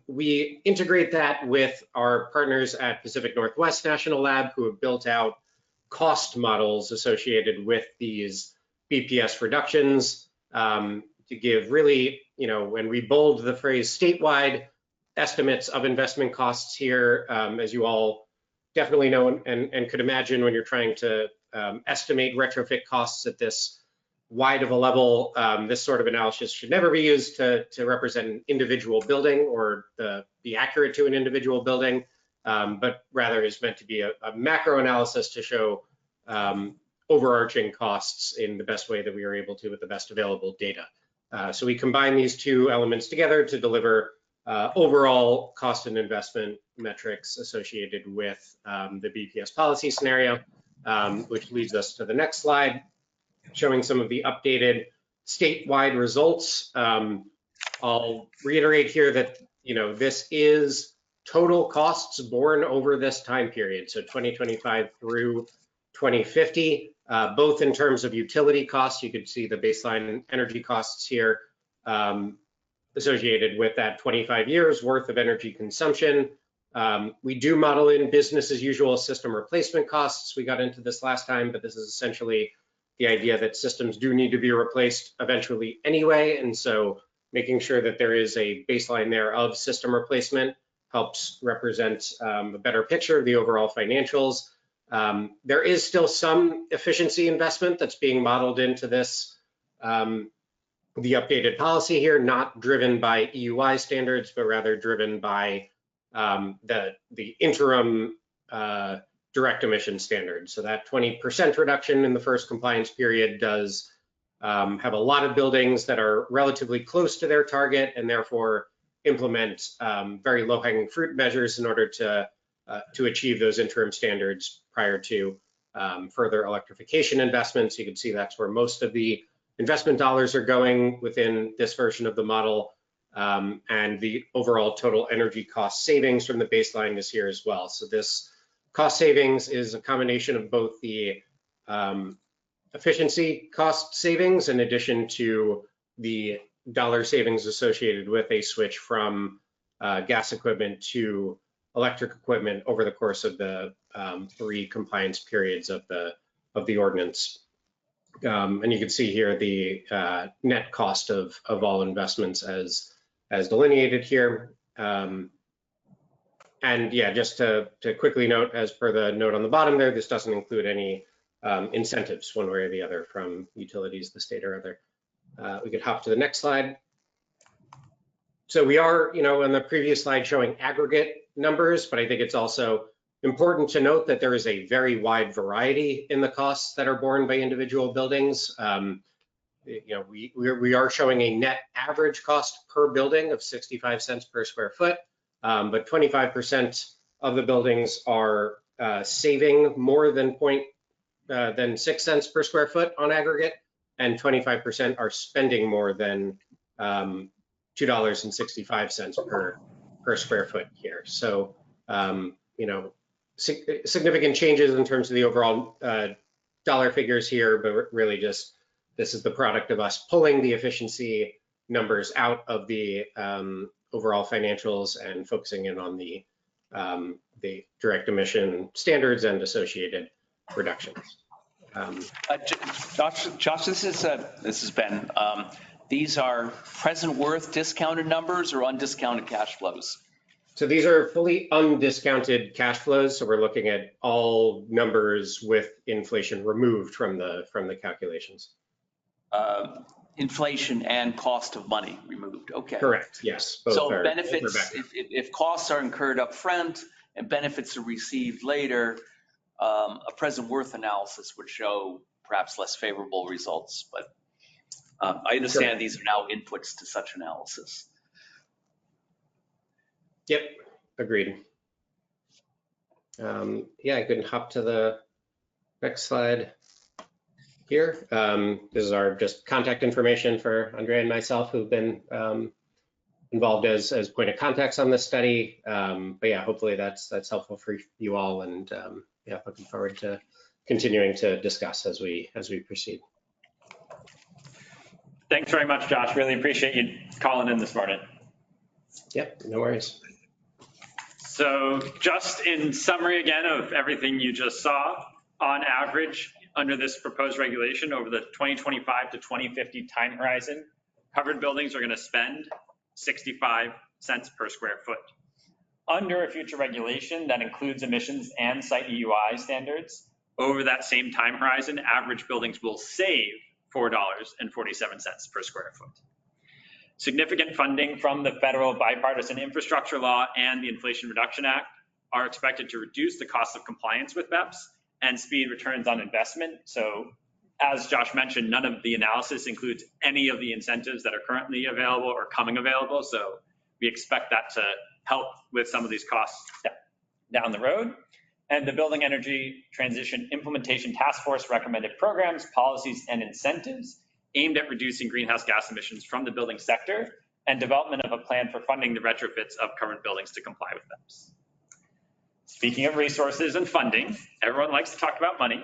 We integrate that with our partners at Pacific Northwest National Lab, who have built out cost models associated with these BPS reductions to give really, when we bold the phrase statewide estimates of investment costs here, as you all definitely know and could imagine when you're trying to estimate retrofit costs at this wide of a level, this sort of analysis should never be used to represent an individual building or be accurate to an individual building, but rather is meant to be a macro analysis to show overarching costs in the best way that we are able to with the best available data. So we combine these two elements together to deliver overall cost and investment metrics associated with the BPS policy scenario, which leads us to the next slide, showing some of the updated statewide results. I'll reiterate here that this is total costs borne over this time period, so 2025 through 2050, both in terms of utility costs. You could see the baseline energy costs here associated with that 25 years worth of energy consumption. We do model in business as usual system replacement costs. We got into this last time, but this is essentially the idea that systems do need to be replaced eventually anyway. And so making sure that there is a baseline there of system replacement helps represent a better picture of the overall financials. There is still some efficiency investment that's being modeled into this, the updated policy here, not driven by EUI standards, but rather driven by the interim direct emission standards. So that 20% reduction in the first compliance period does have a lot of buildings that are relatively close to their target and therefore implement very low-hanging fruit measures in order to achieve those interim standards prior to further electrification investments. You can see that's where most of the investment dollars are going within this version of the model, and the overall total energy cost savings from the baseline is here as well. So this cost savings is a combination of both the efficiency cost savings in addition to the dollar savings associated with a switch from gas equipment to electric equipment over the course of the 3 compliance periods of the ordinance. And you can see here the net cost of all investments as delineated here. And yeah, just to quickly note, as per the note on the bottom there, this doesn't include any incentives one way or the other from utilities, the state or other. We could hop to the next slide. So we are, on the previous slide showing aggregate numbers, but I think it's also important to note that there is a very wide variety in the costs that are borne by individual buildings. We are showing a net average cost per building of 65 cents per square foot, but 25% of the buildings are saving more than 6 cents per square foot on aggregate, and 25% are spending more than $2.65 per square foot here. So, significant changes in terms of the overall dollar figures here, but really just this is the product of us pulling the efficiency numbers out of the overall financials and focusing in on the direct emission standards and associated reductions. Josh, this is Ben. These are present worth discounted numbers or undiscounted cash flows? So these are fully undiscounted cash flows. So we're looking at all numbers with inflation removed from the calculations. Inflation and cost of money removed. Okay. Correct. Yes. So benefits, if costs are incurred up front and benefits are received later, a present worth analysis would show perhaps less favorable results. But I understand These are now inputs to such analysis. Yep, agreed. Yeah, I can hop to the next slide here. This is our just contact information for Andrea and myself who've been involved as point of contacts on this study. But yeah, hopefully that's helpful for you all, and yeah, looking forward to continuing to discuss as we proceed. Thanks very much, Josh. Really appreciate you calling in this morning. Yep, no worries. So just in summary again of everything you just saw, on average, under this proposed regulation over the 2025 to 2050 time horizon, covered buildings are going to spend 65 cents per square foot. Under a future regulation that includes emissions and site EUI standards, over that same time horizon, average buildings will save $4.47 per square foot. Significant funding from the federal bipartisan infrastructure law and the Inflation Reduction Act are expected to reduce the cost of compliance with BEPS and speed returns on investment. So as Josh mentioned, none of the analysis includes any of the incentives that are currently available or coming available. So we expect that to help with some of these costs down the road. And the Building Energy Transition Implementation Task Force recommended programs, policies, and incentives aimed at reducing greenhouse gas emissions from the building sector and development of a plan for funding the retrofits of current buildings to comply with BEPS. Speaking of resources and funding, everyone likes to talk about money.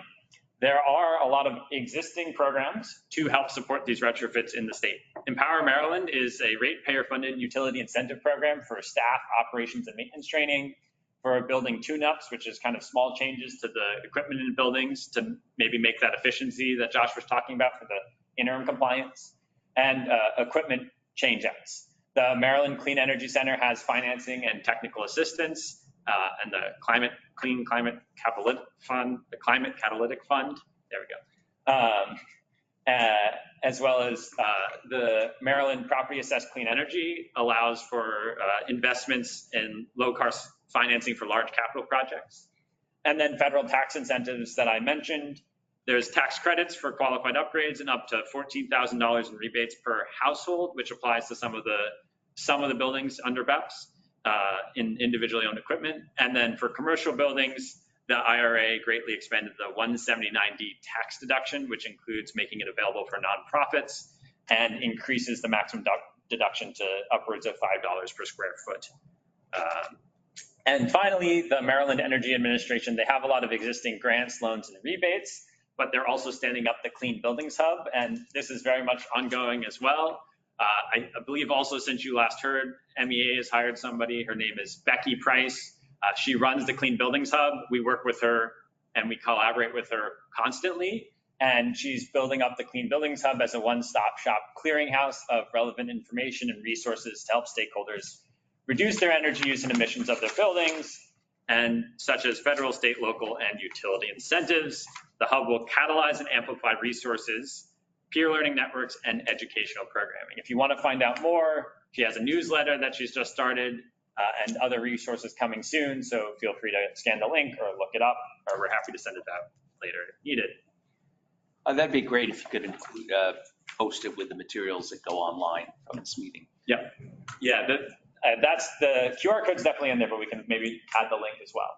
There are a lot of existing programs to help support these retrofits in the state. Empower Maryland is a ratepayer-funded utility incentive program for staff, operations, and maintenance training, for building tune-ups, which is kind of small changes to the equipment in buildings to maybe make that efficiency that Josh was talking about for the interim compliance, and equipment change-outs. The Maryland Clean Energy Center has financing and technical assistance, and the Clean Climate Catalytic Fund, there we go. As well as the Maryland Property Assessed Clean Energy allows for investments in low-cost financing for large capital projects. And then federal tax incentives that I mentioned. There's tax credits for qualified upgrades and up to $14,000 in rebates per household, which applies to some of the buildings under BEPS in individually owned equipment. And then for commercial buildings, the IRA greatly expanded the 179D tax deduction, which includes making it available for nonprofits and increases the maximum deduction to upwards of $5 per square foot. And finally, the Maryland Energy Administration, they have a lot of existing grants, loans, and rebates, but they're also standing up the Clean Buildings Hub, and this is very much ongoing as well. I believe also since you last heard, MEA has hired somebody. Her name is Becky Price. She runs the Clean Buildings Hub. We work with her and we collaborate with her constantly, and she's building up the Clean Buildings Hub as a one-stop shop clearinghouse of relevant information and resources to help stakeholders reduce their energy use and emissions of their buildings, and such as federal, state, local, and utility incentives. The hub will catalyze and amplify resources, peer learning networks, and educational programming. If you want to find out more, she has a newsletter that she's just started and other resources coming soon. So feel free to scan the link or look it up, or we're happy to send it out later if needed. That'd be great if you could include, post it with the materials that go online from this meeting. Yeah, yeah. That's the QR code's definitely in there, but we can maybe add the link as well.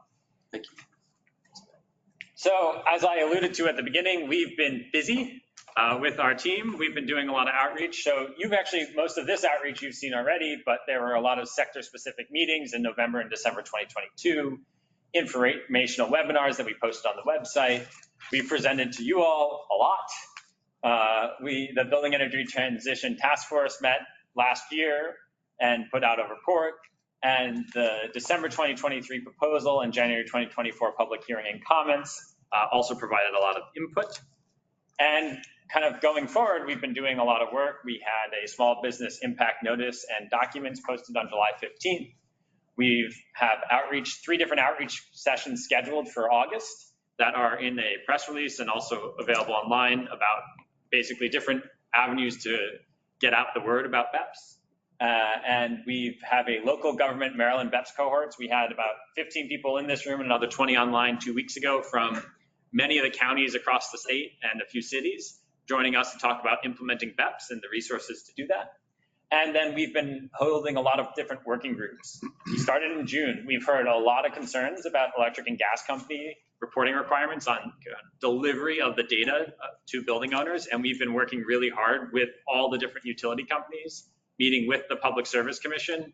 Thank you. So as I alluded to at the beginning, we've been busy with our team. We've been doing a lot of outreach. So you've actually, most of this outreach you've seen already, but there were a lot of sector specific meetings in November and December 2022. informational webinars that we posted on the website. We presented to you all a lot. The Building Energy Transition Task Force met last year and put out a report. And the December 2023 proposal and January 2024 public hearing and comments also provided a lot of input. And kind of going forward, we've been doing a lot of work. We had a small business impact notice and documents posted on July 15th. We have 3 different outreach sessions scheduled for August that are in a press release and also available online about basically different avenues to get out the word about BEPS. And we have a local government Maryland BEPS cohorts. We had about 15 people in this room and another 20 online 2 weeks ago from many of the counties across the state and a few cities joining us to talk about implementing BEPS and the resources to do that. And then we've been holding a lot of different working groups. We started in June. We've heard a lot of concerns about electric and gas company reporting requirements on delivery of the data to building owners. And we've been working really hard with all the different utility companies, meeting with the Public Service Commission.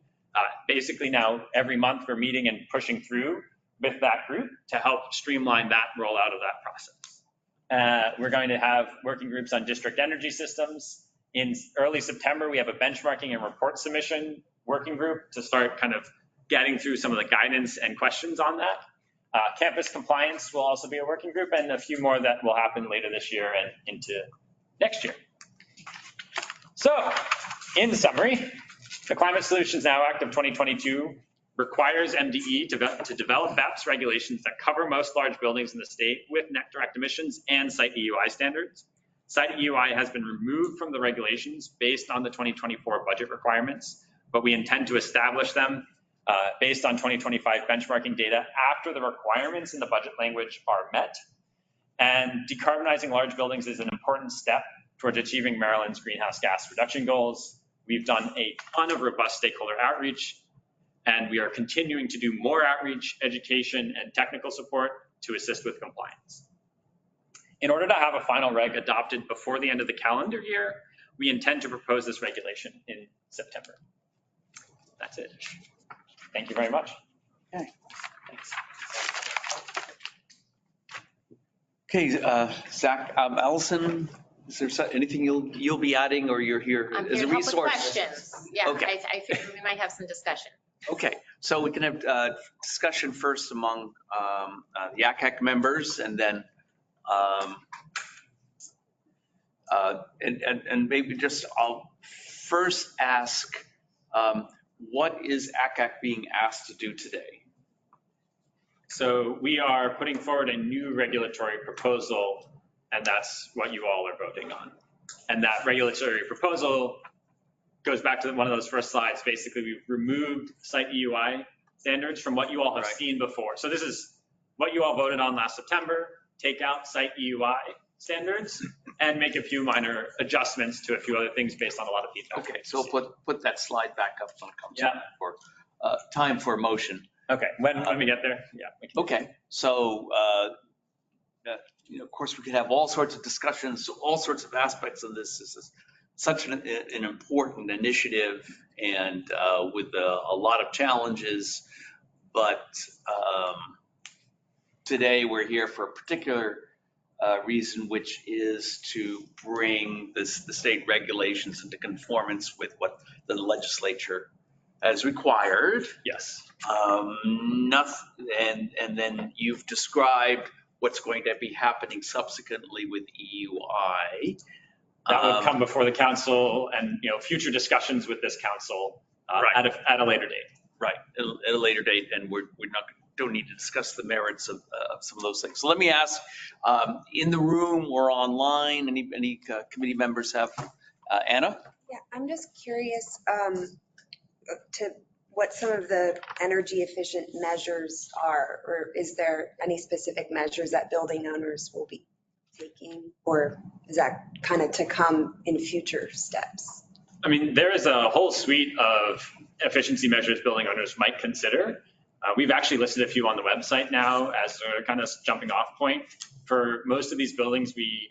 Basically now every month we're meeting and pushing through with that group to help streamline that rollout of that process. We're going to have working groups on district energy systems. In early September, we have a benchmarking and report submission working group to start kind of getting through some of the guidance and questions on that. Campus compliance will also be a working group, and a few more that will happen later this year and into next year. So, in summary, the Climate Solutions Now Act of 2022 requires MDE to develop BEPS regulations that cover most large buildings in the state with net direct emissions and site EUI standards. Site EUI has been removed from the regulations based on the 2024 budget requirements, but we intend to establish them based on 2025 benchmarking data after the requirements in the budget language are met. And decarbonizing large buildings is an important step towards achieving Maryland's greenhouse gas reduction goals. We've done a ton of robust stakeholder outreach, and we are continuing to do more outreach, education, and technical support to assist with compliance. In order to have a final reg adopted before the end of the calendar year, we intend to propose this regulation in September. That's it. Thank you very much. Okay. Thanks. Okay, Zach, Allison, is there anything you'll be adding, or you're here I'm as here a to help with resource? questions. Yeah, Okay. I figured we might have some discussion. Okay, so we can have discussion first among the AQCAC members, and then and maybe just I'll first ask, what is AQCAC being asked to do today? So we are putting forward a new regulatory proposal, and that's what you all are voting on. And that regulatory proposal goes back to one of those first slides. Basically, we've removed site EUI standards from what you all have seen before. So this is what you all voted on last September: take out site EUI standards and make a few minor adjustments to a few other things based on a lot of feedback. Okay, so put that slide back up when it comes Yeah. for time for motion. Okay, when we get there, yeah. Okay, so of course, we could have all sorts of discussions, all sorts of aspects of this. This is such an important initiative, and with a lot of challenges. But today we're here for a particular reason, which is to bring the state regulations into conformance with what the legislature has required. Yes. And then you've described what's going to be happening subsequently with EUI. That would come before the council, and future discussions with this council at a later date. Right, at a later date, and don't need to discuss the merits of some of those things. So let me ask, in the room or online, any committee members have? Anna? Yeah, I'm just curious to what some of the energy efficient measures are, or is there any specific measures that building owners will be taking, or is that kind of to come in future steps? I mean, there is a whole suite of efficiency measures building owners might consider. We've actually listed a few on the website now as a kind of jumping off point. For most of these buildings, we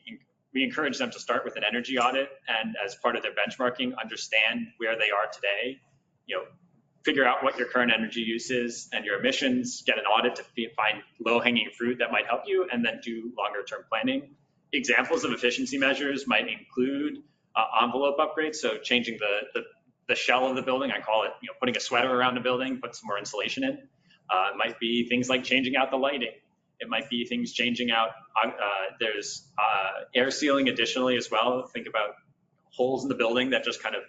encourage them to start with an energy audit, and as part of their benchmarking, understand where they are today. figure out what your current energy use is and your emissions, get an audit to find low-hanging fruit that might help you, and then do longer-term planning. Examples of efficiency measures might include envelope upgrades, so changing the shell of the building. I call it, putting a sweater around the building, put some more insulation in. It might be things like changing out the lighting. It might be things changing out, there's air sealing additionally as well. Think about holes in the building that just kind of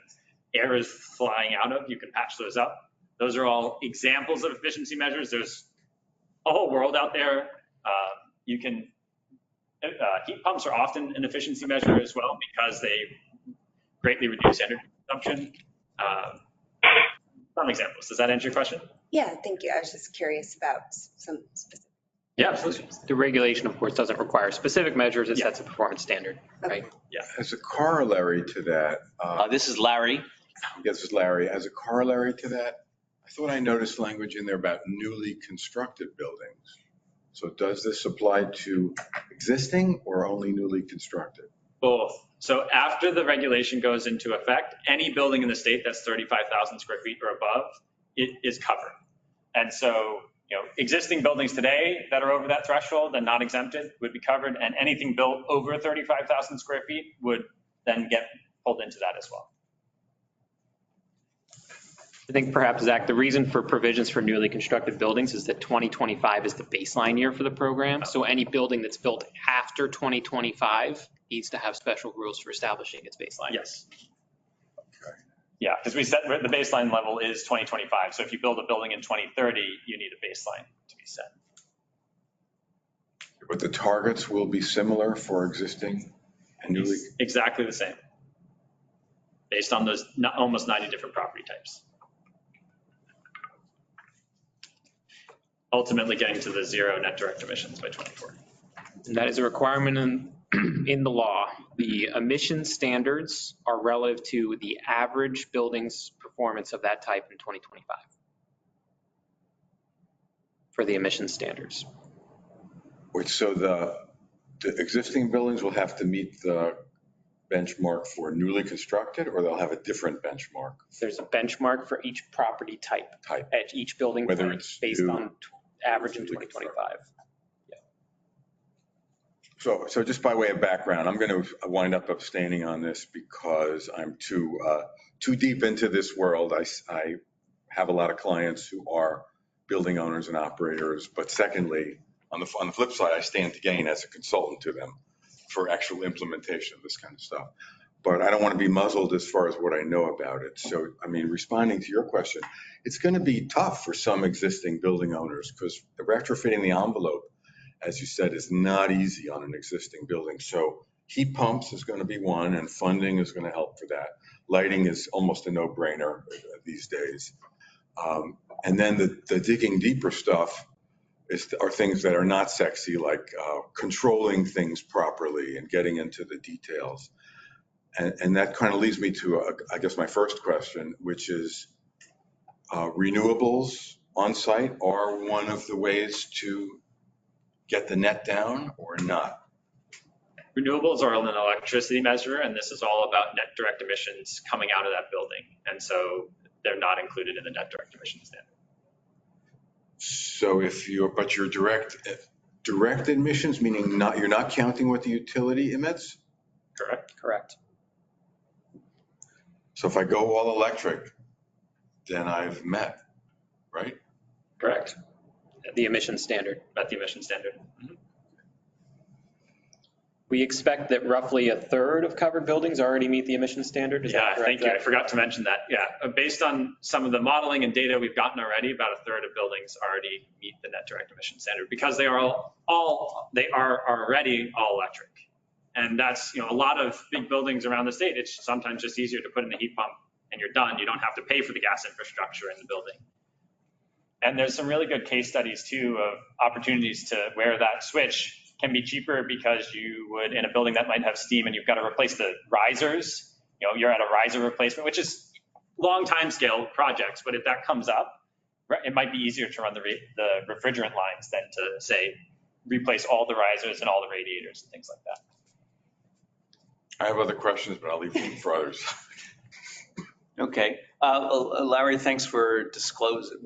air is flying out of. You can patch those up. Those are all examples of efficiency measures. There's a whole world out there. Heat pumps are often an efficiency measure as well because they greatly reduce energy consumption. Some examples. Does that answer your question? Yeah, thank you. I was just curious about some specific. Yeah, absolutely. The regulation, of course, doesn't require specific measures. It sets a performance standard, right? Yeah. As a corollary to that, This is Larry. this is Larry. As a corollary to that, I thought I noticed language in there about newly constructed buildings. So does this apply to existing or only newly constructed? Both. So after the regulation goes into effect, any building in the state that's 35,000 square feet or above, it is covered. And so, existing buildings today that are over that threshold and not exempted would be covered, and anything built over 35,000 square feet would then get pulled into that as well. I think perhaps, Zach, the reason for provisions for newly constructed buildings is that 2025 is the baseline year for the program. So any building that's built after 2025 needs to have special rules for establishing its baseline. Yes. Okay. Yeah, because we set the baseline level is 2025. So if you build a building in 2030, you need a baseline to be set. But the targets will be similar for existing and newly? Exactly the same, based on those almost 90 different property types. Ultimately getting to the zero net direct emissions by 2040. And that is a requirement in the law. The emission standards are relative to the average building's performance of that type in 2025 for the emission standards. Wait, so the existing buildings will have to meet the benchmark for newly constructed, or they'll have a different benchmark? There's a benchmark for each property type at each building Whether type it's based new, on average in 2025. So just by way of background, I'm going to wind up abstaining on this because I'm too deep into this world. I have a lot of clients who are building owners and operators, but secondly, on the flip side, I stand to gain as a consultant to them for actual implementation of this kind of stuff. But I don't want to be muzzled as far as what I know about it. So, I mean, responding to your question, it's going to be tough for some existing building owners because retrofitting the envelope, as you said, is not easy on an existing building. So heat pumps is going to be one, and funding is going to help for that. Lighting is almost a no-brainer these days. And then the digging deeper stuff are things that are not sexy, like controlling things properly and getting into the details. And that kind of leads me to, I guess, my first question, which is renewables on site are one of the ways to get the net down or not? Renewables are an electricity measure, and this is all about net direct emissions coming out of that building. And so they're not included in the net direct emissions standard. So but your direct emissions, meaning you're not counting what the utility emits? Correct. So if I go all electric, then I've met, right? Correct. The emission standard. Met the emission standard. Mm-hmm. We expect that roughly a third of covered buildings already meet the emission standard. Is that correct? Thank you. I forgot to mention that. Yeah, based on some of the modeling and data we've gotten already, about a third of buildings already meet the net direct emission standard because they are already all electric. And that's, a lot of big buildings around the state. It's sometimes just easier to put in a heat pump and you're done. You don't have to pay for the gas infrastructure in the building. And there's some really good case studies too of opportunities to where that switch can be cheaper because you would, in a building that might have steam and you've got to replace the risers, you're at a riser replacement, which is long time scale projects, but if that comes up, it might be easier to run the refrigerant lines than to say, replace all the risers and all the radiators and things like that. I have other questions, but I'll leave them for others. Okay. Larry, thanks for disclosing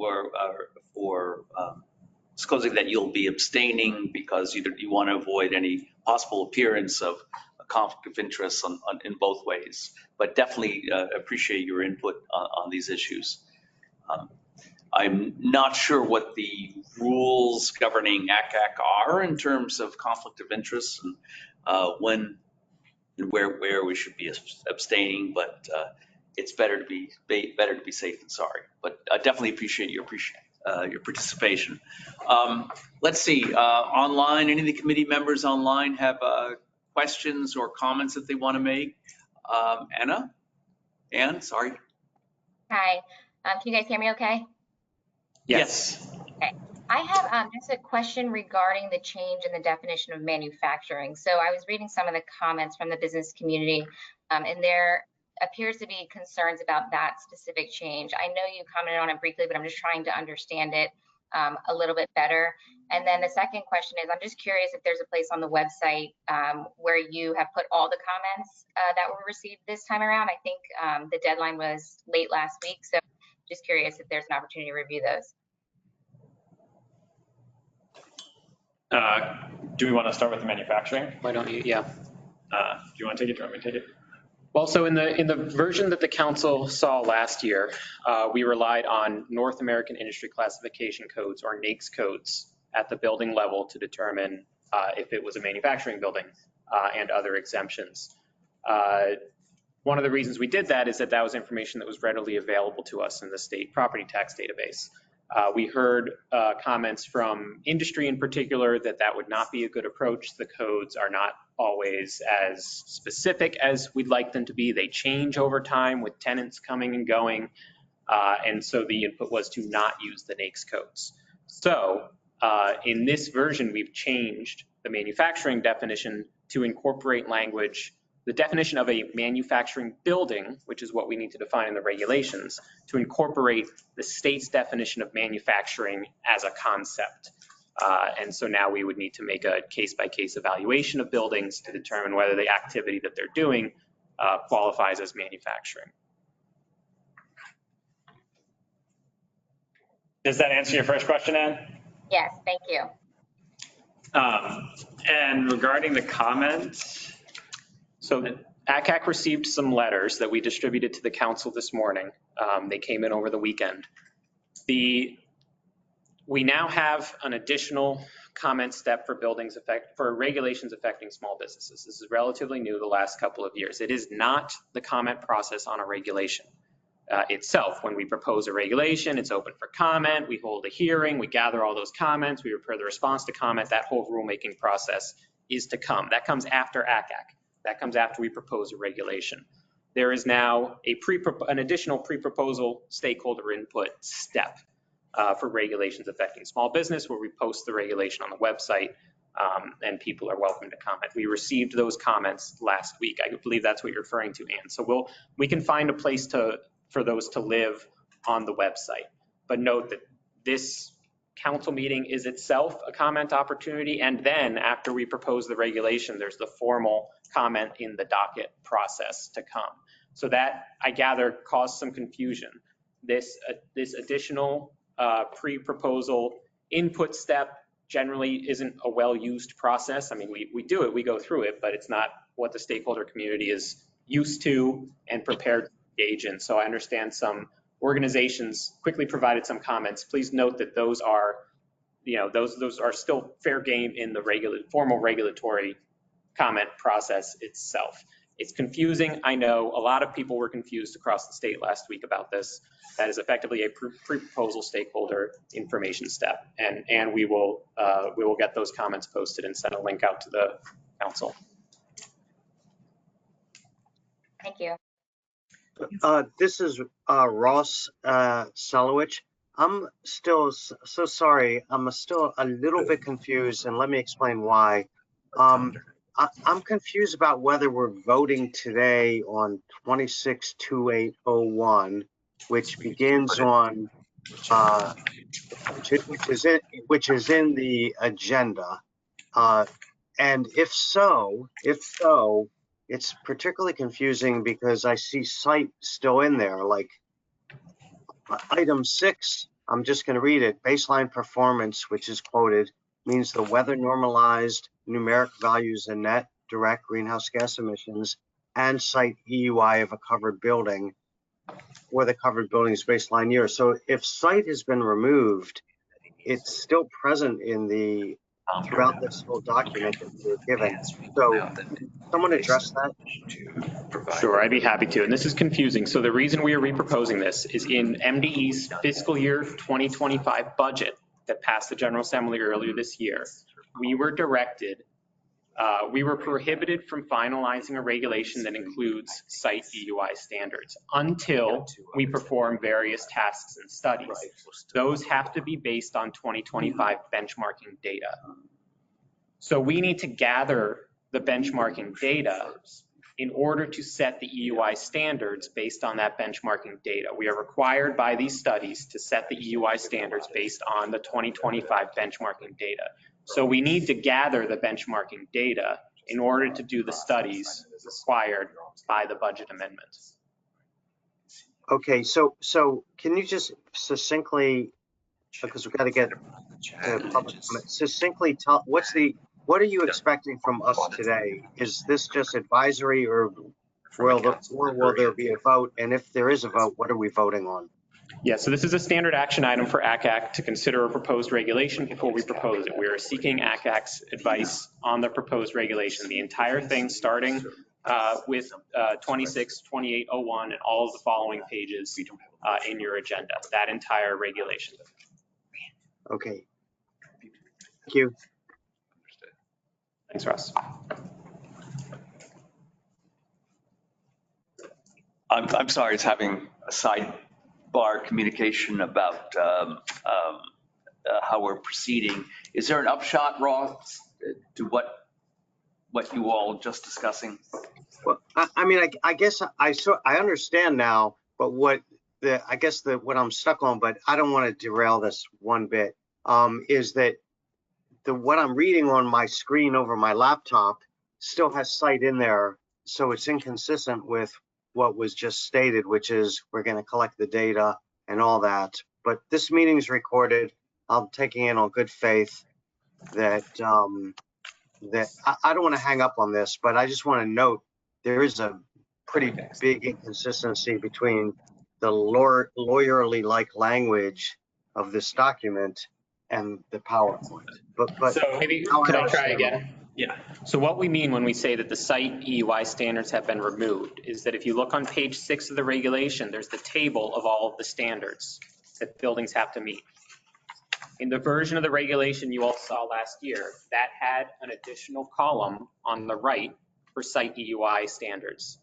that you'll be abstaining because you want to avoid any possible appearance of a conflict of interest in both ways. But definitely appreciate your input on these issues. I'm not sure what the rules governing AQCAC are in terms of conflict of interest and when and where we should be abstaining, but it's better to be safe than sorry. But I definitely appreciate your participation. Let's see, online, any of the committee members online have questions or comments that they want to make? Anne, sorry. Hi, can you guys hear me okay? Yes. Okay. I have just a question regarding the change in the definition of manufacturing. So I was reading some of the comments from the business community, and there appears to be concerns about that specific change. I know you commented on it briefly, but I'm just trying to understand it a little bit better. And then the second question is, I'm just curious if there's a place on the website where you have put all the comments that were received this time around. I think the deadline was late last week, so just curious if there's an opportunity to review those. Do we want to start with the manufacturing? Why don't you? Yeah. Do you want to take it? Do you want me to take it? Well, so in the version that the council saw last year, we relied on North American Industry Classification Codes, or NAICS codes, at the building level to determine if it was a manufacturing building and other exemptions. One of the reasons we did that is that was information that was readily available to us in the state property tax database. We heard comments from industry in particular that would not be a good approach. The codes are not always as specific as we'd like them to be. They change over time with tenants coming and going. And so the input was to not use the NAICS codes. So in this version, we've changed the manufacturing definition to incorporate language, the definition of a manufacturing building, which is what we need to define in the regulations, to incorporate the state's definition of manufacturing as a concept. And so now we would need to make a case-by-case evaluation of buildings to determine whether the activity that they're doing qualifies as manufacturing. Does that answer your first question, Ann? Yes, thank you. And regarding the comments, so AQCAC received some letters that we distributed to the council this morning. They came in over the weekend. We now have an additional comment step for regulations affecting small businesses. This is relatively new the last couple of years. It is not the comment process on a regulation itself. When we propose a regulation, it's open for comment. We hold a hearing, we gather all those comments, we prepare the response to comment. That whole rulemaking process is to come. That comes after AQCAC. That comes after we propose a regulation. There is now an additional pre-proposal stakeholder input step for regulations affecting small business, where we post the regulation on the website and people are welcome to comment. We received those comments last week. I believe that's what you're referring to, Ann. So we can find a place for those to live on the website. But note that this council meeting is itself a comment opportunity, and then after we propose the regulation, there's the formal comment in the docket process to come. So that, I gather, caused some confusion. This additional pre-proposal input step generally isn't a well-used process. I mean, we do it, we go through it, but it's not what the stakeholder community is used to and prepared to engage in. So I understand some organizations quickly provided some comments. Please note that those are still fair game in the formal regulatory comment process itself. It's confusing. I know a lot of people were confused across the state last week about this. That is effectively a pre-proposal stakeholder information step, and we will get those comments posted and send a link out to the council. Thank you. This is Ross Selowich. I'm still so sorry. I'm still a little bit confused, and let me explain why. I'm confused about whether we're voting today on 262801, which begins on which is in the agenda, and if so, it's particularly confusing because I see site still in there, like Item 6, I'm just going to read it. Baseline performance, which is quoted, means the weather normalized numeric values in net direct greenhouse gas emissions and site EUI of a covered building for the covered building's baseline year. So if site has been removed, it's still present in the throughout this whole document that we're given. So can someone address that? Sure, I'd be happy to. And this is confusing. So the reason we are reproposing this is in MDE's fiscal year 2025 budget that passed the General Assembly earlier this year, we were directed, we were prohibited from finalizing a regulation that includes site EUI standards until we perform various tasks and studies. Those have to be based on 2025 benchmarking data. So we need to gather the benchmarking data in order to set the EUI standards based on that benchmarking data. We are required by these studies to set the EUI standards based on the 2025 benchmarking data. So we need to gather the benchmarking data in order to do the studies required by the budget amendment. Okay, so can you just succinctly, because we've got to get public comment, succinctly tell what are you expecting from us today? Is this just advisory, or will there be a vote? And if there is a vote, what are we voting on? Yeah, so this is a standard action item for AQCAC to consider a proposed regulation before we propose it. We are seeking AQCAC's advice on the proposed regulation. The entire thing starting with 262801 and all of the following pages in your agenda, that entire regulation. Okay. Thank you. Thanks, Russ. I'm sorry, it's having a sidebar communication about how we're proceeding. Is there an upshot, Ross, to what you all just discussing? Well, I mean, I guess I understand now, but what I'm stuck on, but I don't want to derail this one bit, is that what I'm reading on my screen over my laptop still has site in there, so it's inconsistent with what was just stated, which is we're going to collect the data and all that. But this meeting is recorded. I'm taking in on good faith that I don't want to hang up on this, but I just want to note there is a pretty big inconsistency between the lawyerly-like language of this document and the PowerPoint. But so maybe could I try again? Yeah. So what we mean when we say that the site EUI standards have been removed is that if you look on page 6 of the regulation, there's the table of all of the standards that buildings have to meet. In the version of the regulation you all saw last year, that had an additional column on the right for site EUI standards.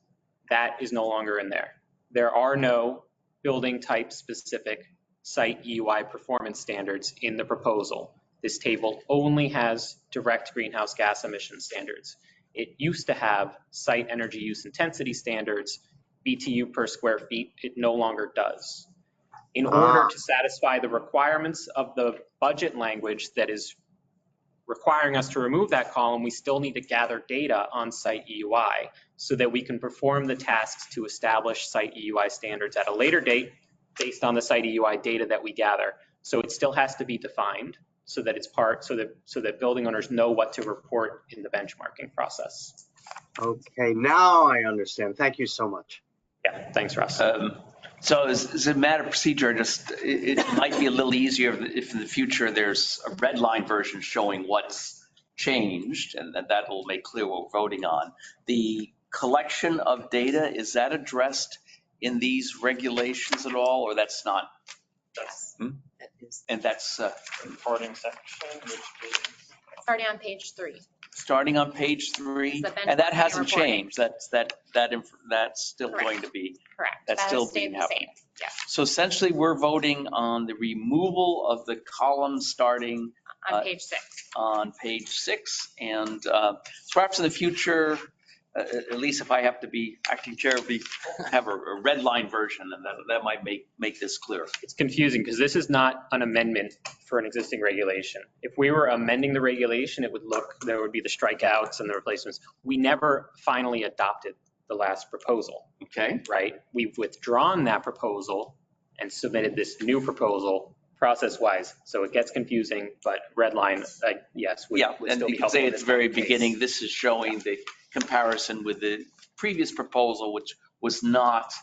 That is no longer in there. There are no building type specific site EUI performance standards in the proposal. This table only has direct greenhouse gas emission standards. It used to have site energy use intensity standards, BTU per square feet. It no longer does. In order to satisfy the requirements of the budget language that is requiring us to remove that column, we still need to gather data on site EUI so that we can perform the tasks to establish site EUI standards at a later date based on the site EUI data that we gather. So it still has to be defined so that it's so that building owners know what to report in the benchmarking process. Okay, now I understand. Thank you so much. Yeah, thanks, Russ. So as a matter of procedure, it might be a little easier if in the future there's a red line version showing what's changed, and that will make clear what we're voting on. The collection of data, is that addressed in these regulations at all, or that's not? Yes. And that's Reporting section, which page? Starting on page 3. Starting on page 3, and that hasn't changed. That's still Correct. Going to be. Correct. That's that still has stayed being the happening. same. Yeah. So essentially, we're voting on the removal of the column starting On page 6. on page 6, and perhaps in the future, at least if I have to be acting chair, have a red line version, and that might make this clear. It's confusing because this is not an amendment for an existing regulation. If we were amending the regulation, there would be the strikeouts and the replacements. We never finally adopted the last proposal. Okay. Right? We've withdrawn that proposal and submitted this new proposal process-wise. So it gets confusing, but red line, yes, would Yeah, would and still be you can helpful. say in at this the very case. beginning, this is showing the comparison with the previous proposal, which was not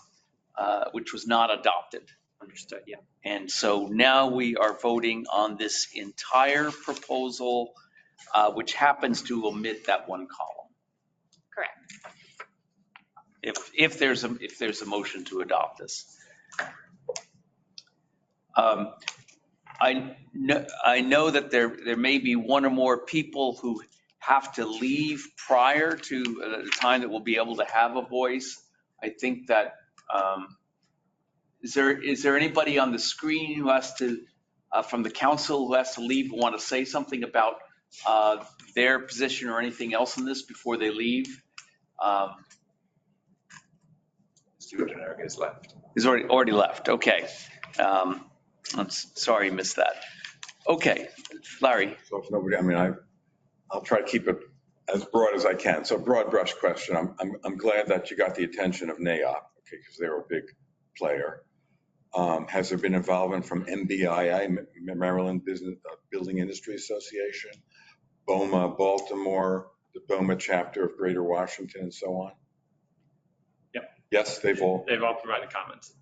adopted. Understood, yeah. And so now we are voting on this entire proposal, which happens to omit that one column. Correct. If there's a motion to adopt this. I know that there may be one or more people who have to leave prior to the time that we'll be able to have a voice. I think that, is there anybody on the screen who has to, from the council who has to leave, want to say something about their position or anything else in this before they leave? Stuart Generic is left. He's already left, okay. I'm sorry you missed that. Okay, Larry. So if nobody, I mean, I'll try to keep it as broad as I can. So broad brush question. I'm glad that you got the attention of NAIOP, okay, because they're a big player. Has there been involvement from MBII, Maryland Building Industry Association, BOMA Baltimore, the BOMA chapter of Greater Washington, and so on? Yep. Yes, they've all provided comments.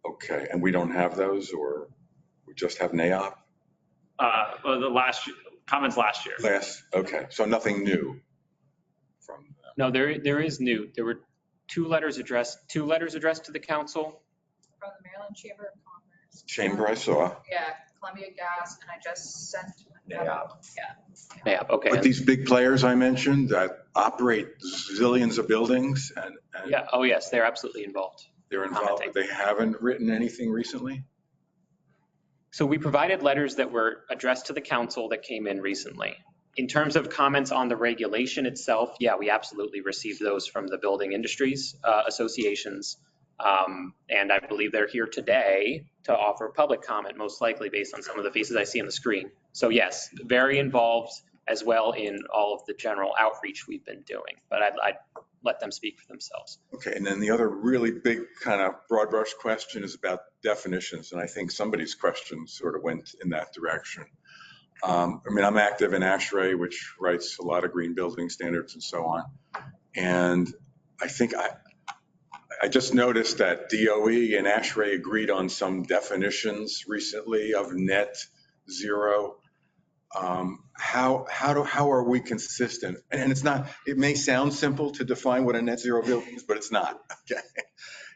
Okay, and we don't have those, or we just have NAIOP? Well, comments last year. Okay, so nothing new from them. No, there is new. There were two letters addressed to the council. From the Maryland Chamber of Commerce. Chamber I saw. Yeah, Columbia Gas, and I just sent. NAIOP. Yeah. NAIOP, okay. But these big players I mentioned that operate zillions of buildings and Yeah, oh yes, they're absolutely involved. they're involved. Commenting. They haven't written anything recently? So we provided letters that were addressed to the council that came in recently. In terms of comments on the regulation itself, yeah, we absolutely received those from the building industries associations. And I believe they're here today to offer public comment, most likely based on some of the faces I see on the screen. So yes, very involved as well in all of the general outreach we've been doing, but I'd let them speak for themselves. Okay, and then the other really big kind of broad brush question is about definitions. And I think somebody's question sort of went in that direction. I mean, I'm active in ASHRAE, which writes a lot of green building standards and so on. And I think I just noticed that DOE and ASHRAE agreed on some definitions recently of net zero. How are we consistent? And it's not, it may sound simple to define what a net zero building is, but it's not, okay?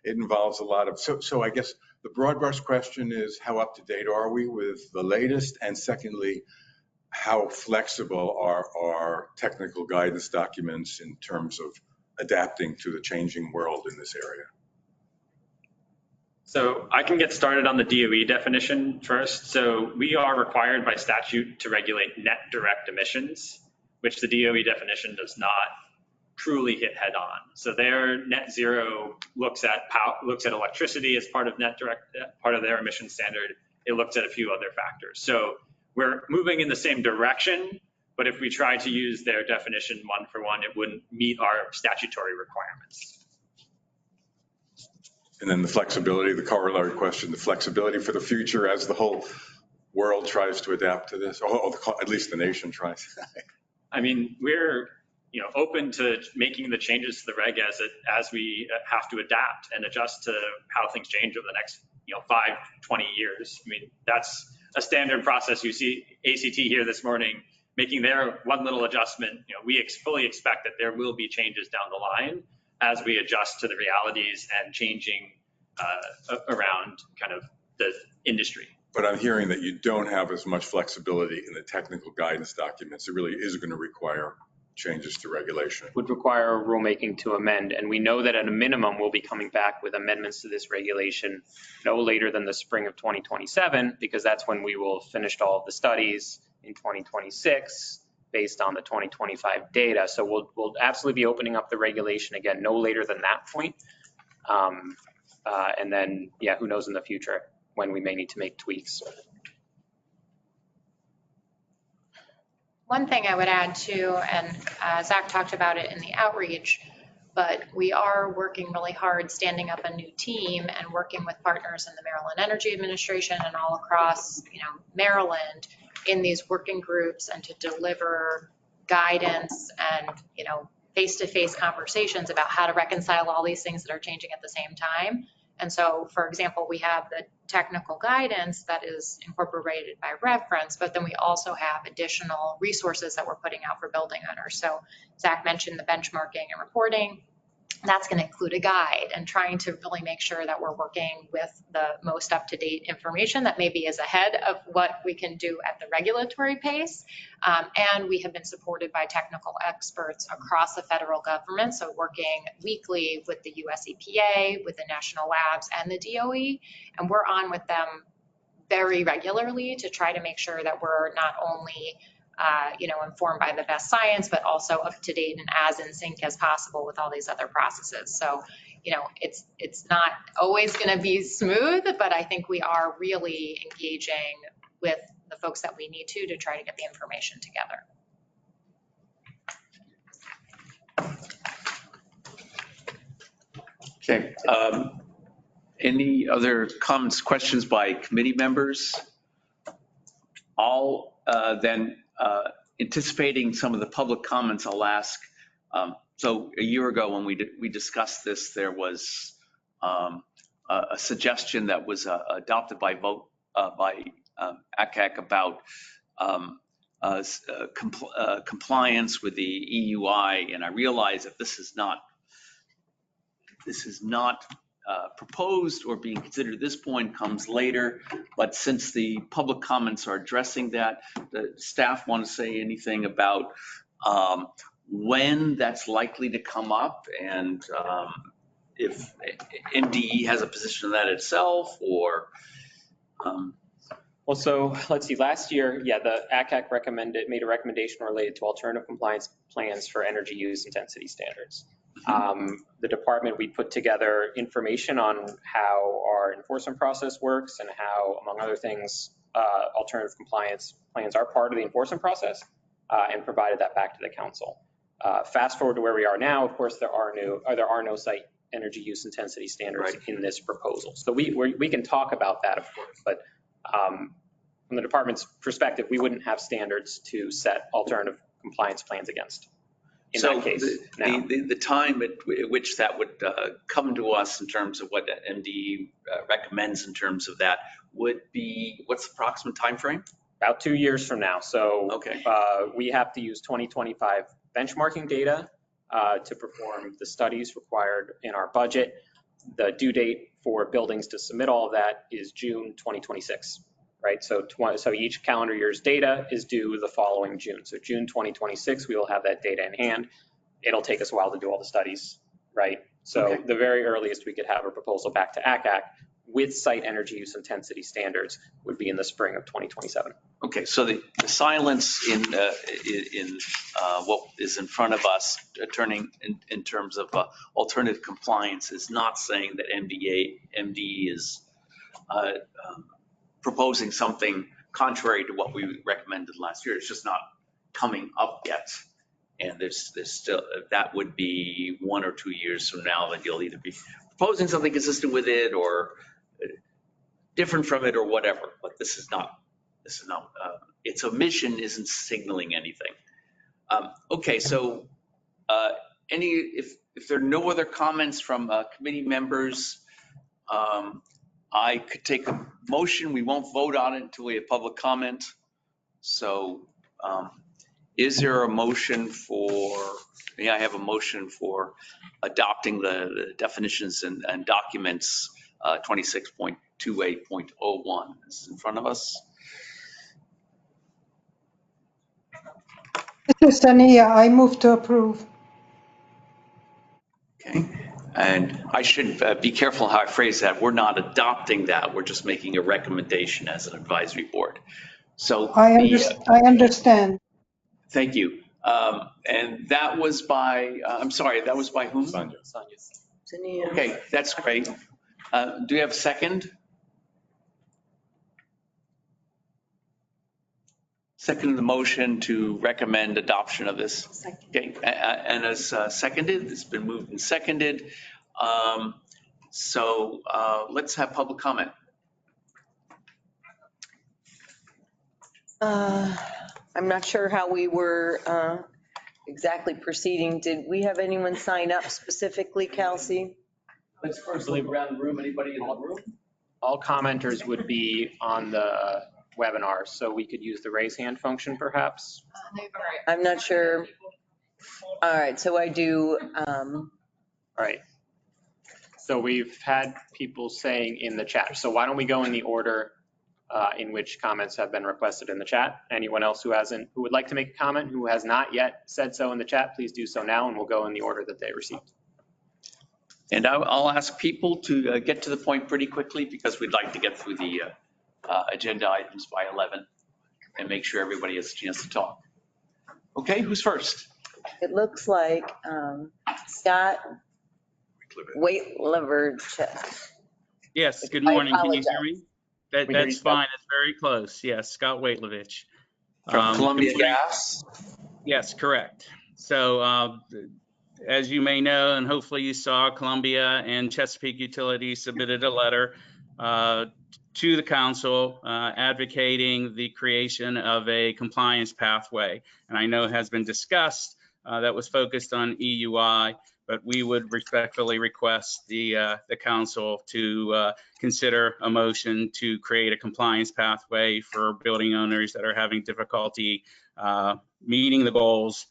It involves a lot of, so I guess the broad brush question is how up to date are we with the latest? And secondly, how flexible are our technical guidance documents in terms of adapting to the changing world in this area? So I can get started on the DOE definition first. So we are required by statute to regulate net direct emissions, which the DOE definition does not truly hit head on. So their net zero looks at electricity as part of part of their emission standard. It looks at a few other factors. So we're moving in the same direction, but if we try to use their definition one for one, it wouldn't meet our statutory requirements. And then the flexibility, the corollary question, the flexibility for the future as the whole world tries to adapt to this, or at least the nation tries. I mean, we're open to making the changes to the reg as we have to adapt and adjust to how things change over the next 5, 20 years. I mean, that's a standard process. You see ACT here this morning making their one little adjustment. We fully expect that there will be changes down the line as we adjust to the realities and changing around kind of the industry. But I'm hearing that you don't have as much flexibility in the technical guidance documents. It really is going to require changes to regulation. Would require a rulemaking to amend, and we know that at a minimum we'll be coming back with amendments to this regulation no later than the spring of 2027, because that's when we will have finished all of the studies in 2026 based on the 2025 data. So we'll absolutely be opening up the regulation again no later than that point. And then, yeah, who knows in the future when we may need to make tweaks. One thing I would add too, and Zach talked about it in the outreach, but we are working really hard, standing up a new team and working with partners in the Maryland Energy Administration and all across, Maryland in these working groups, and to deliver guidance and, face-to-face conversations about how to reconcile all these things that are changing at the same time. And so, for example, we have the technical guidance that is incorporated by reference, but then we also have additional resources that we're putting out for building owners. So Zach mentioned the benchmarking and reporting. That's going to include a guide, and trying to really make sure that we're working with the most up-to-date information that maybe is ahead of what we can do at the regulatory pace. And we have been supported by technical experts across the federal government, so working weekly with the US EPA, with the national labs and the DOE, and we're on with them very regularly to try to make sure that we're not only informed by the best science, but also up to date and as in sync as possible with all these other processes. So, it's not always going to be smooth, but I think we are really engaging with the folks that we need to try to get the information together. Okay. Any other comments, questions by committee members? Anticipating some of the public comments, I'll ask. So a year ago when we discussed this, there was a suggestion that was adopted by AQCAC about compliance with the EUI, and I realize that this is not proposed or being considered at this point, comes later. But since the public comments are addressing that, the staff want to say anything about when that's likely to come up, and if MDE has a position on that itself, or Well, so let's see, last year, the AQCAC made a recommendation related to alternative compliance plans for energy use intensity standards. The department, we put together information on how our enforcement process works and how, among other things, alternative compliance plans are part of the enforcement process, and provided that back to the council. Fast forward to where we are now, of course, there are no site energy use intensity standards in this proposal. So we can talk about that, of course, but from the department's perspective, we wouldn't have standards to set alternative compliance plans against. In that case, the time at which that would come to us in terms of what MDE recommends in terms of that would be, what's the approximate time frame? About 2 years from now. So we have to use 2025 benchmarking data to perform the studies required in our budget. The due date for buildings to submit all of that is June 2026. Right, so each calendar year's data is due the following June. So June 2026, we will have that data in hand. It'll take us a while to do all the studies, right? So the very earliest we could have a proposal back to AQCAC with site energy use intensity standards would be in the spring of 2027. Okay, so the silence in what is in front of us, turning in terms of alternative compliance, is not saying that MDE is proposing something contrary to what we recommended last year. It's just not coming up yet. And there's still, that would be 1 or 2 years from now that you'll either be proposing something consistent with it or different from it or whatever. But this is not, its omission isn't signaling anything. Okay, so if there are no other comments from committee members, I could take a motion. We won't vote on it until we have public comment. So is there a motion may I have a motion for adopting the definitions and documents 26.28.01? This is in front of us. This is Tania. I move to approve. Okay. And I should be careful how I phrase that. We're not adopting that. We're just making a recommendation as an advisory board. So I understand. Thank you. And that was by, I'm sorry, that was by whom? Sonia. Okay, that's great. Do you have a second? second the motion to recommend adoption of this. Okay, and as seconded, it's been moved and seconded. So let's have public comment. I'm not sure how we were exactly proceeding. Did we have anyone sign up specifically, Kelsey? Let's first look around the room. Anybody in the room? All commenters would be on the webinar, so we could use the raise hand function perhaps. I'm not sure. All right, so I do. All right. So we've had people saying in the chat. So why don't we go in the order in which comments have been requested in the chat? Anyone else who would like to make a comment, who has not yet said so in the chat, please do so now, and we'll go in the order that they received. And I'll ask people to get to the point pretty quickly because we'd like to get through the agenda items by 11 and make sure everybody has a chance to talk. Okay, who's first? It looks like Scott Waitliver. Yes, good morning. Can you apologize. hear me? That's fine. It's very close. Yes, Scott Waitlevich. From Columbia Gas? Yes, correct. So as you may know, and hopefully you saw, Columbia and Chesapeake Utilities submitted a letter to the council advocating the creation of a compliance pathway. And I know it has been discussed that was focused on EUI, but we would respectfully request the council to consider a motion to create a compliance pathway for building owners that are having difficulty meeting the goals.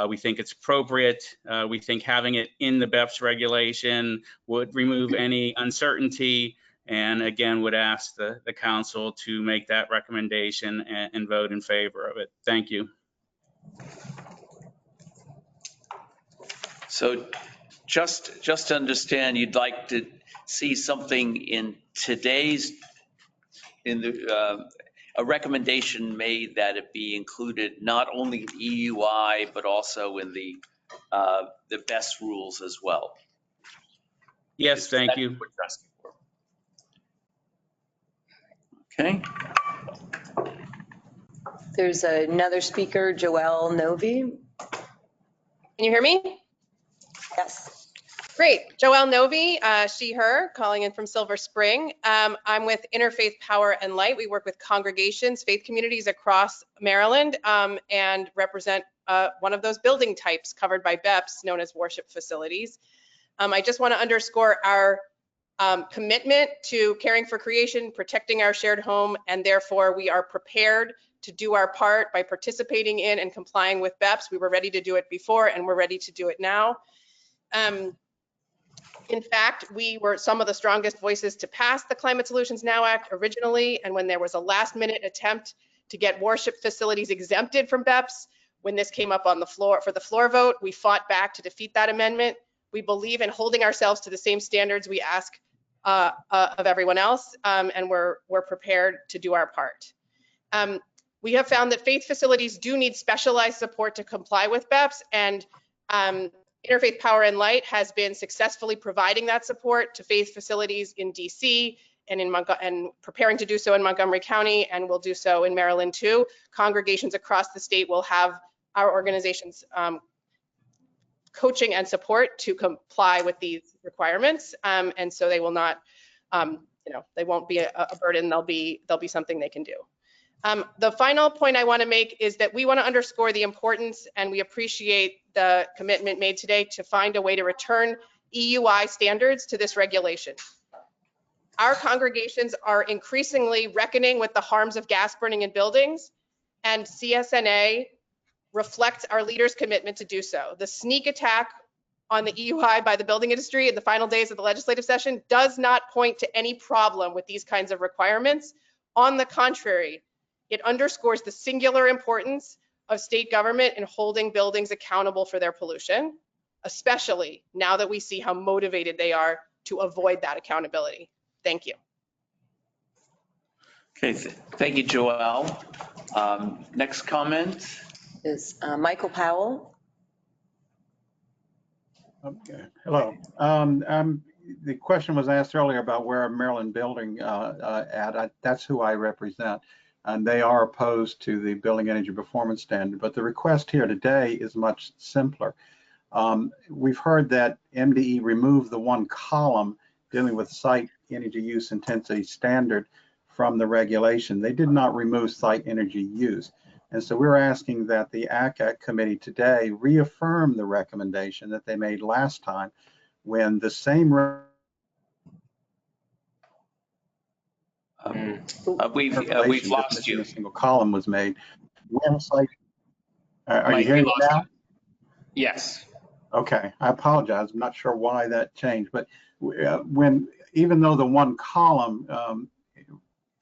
We think it's appropriate. We think having it in the BEPS regulation would remove any uncertainty, and again, would ask the council to make that recommendation and vote in favor of it. Thank you. So just to understand, you'd like to see something in today's, a recommendation made that it be included not only in EUI, but also in the BEST rules as well. Yes, thank you. Okay. There's another speaker, Joelle Novi. Can you hear me? Yes. Great. Joelle Novi, she, her, calling in from Silver Spring. I'm with Interfaith Power and Light. We work with congregations, faith communities across Maryland, and represent one of those building types covered by BEPS, known as worship facilities. I just want to underscore our commitment to caring for creation, protecting our shared home, and therefore we are prepared to do our part by participating in and complying with BEPS. We were ready to do it before, and we're ready to do it now. In fact, we were some of the strongest voices to pass the Climate Solutions Now Act originally, and when there was a last-minute attempt to get worship facilities exempted from BEPS, when this came up on the floor for the floor vote, we fought back to defeat that amendment. We believe in holding ourselves to the same standards we ask of everyone else, and we're prepared to do our part. We have found that faith facilities do need specialized support to comply with BEPS, and Interfaith Power and Light has been successfully providing that support to faith facilities in DC and preparing to do so in Montgomery County, and will do so in Maryland too. Congregations across the state will have our organization's coaching and support to comply with these requirements, and so they will not, they won't be a burden. They'll be something they can do. The final point I want to make is that we want to underscore the importance, and we appreciate the commitment made today to find a way to return EUI standards to this regulation. Our congregations are increasingly reckoning with the harms of gas burning in buildings, and CSNA reflects our leaders' commitment to do so. The sneak attack on the EUI by the building industry in the final days of the legislative session does not point to any problem with these kinds of requirements. On the contrary, it underscores the singular importance of state government in holding buildings accountable for their pollution, especially now that we see how motivated they are to avoid that accountability. Thank you. Okay, thank you, Joelle. Next comment is Michael Powell. Okay. Hello. The question was asked earlier about where a Maryland building at. That's who I represent. and they are opposed to the Building Energy Performance Standard. But the request here today is much simpler. We've heard that MDE removed the one column dealing with site energy use intensity standard from the regulation. They did not remove site energy use. And so we're asking that the AQCAC committee today reaffirm the recommendation that they made last time when the same we've lost you. A single column was made. When site, are Mike, you hearing me we lost now? you. Yes. Okay, I apologize. I'm not sure why that changed, but even though the one column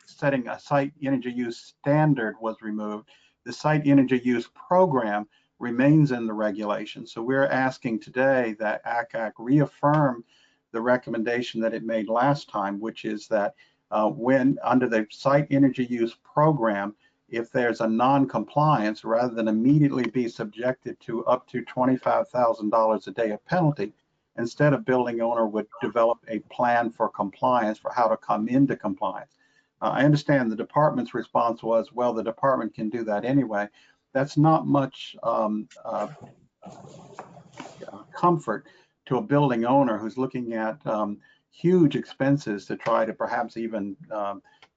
setting a site energy use standard was removed, the site energy use program remains in the regulation. So we're asking today that AQCAC reaffirm the recommendation that it made last time, which is that when under the site energy use program, if there's a non-compliance, rather than immediately be subjected to up to $25,000 a day of penalty, instead a building owner would develop a plan for compliance for how to come into compliance. I understand the department's response was, well, the department can do that anyway. That's not much comfort to a building owner who's looking at huge expenses to try to perhaps even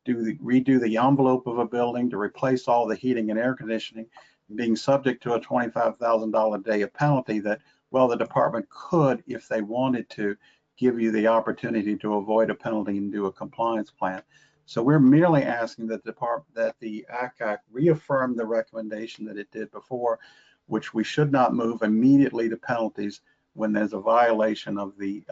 redo the envelope of a building, to replace all the heating and air conditioning, being subject to a $25,000 a day of penalty that, well, the department could, if they wanted to, give you the opportunity to avoid a penalty and do a compliance plan. So we're merely asking that the AQCAC reaffirm the recommendation that it did before, which we should not move immediately to penalties when there's a violation of the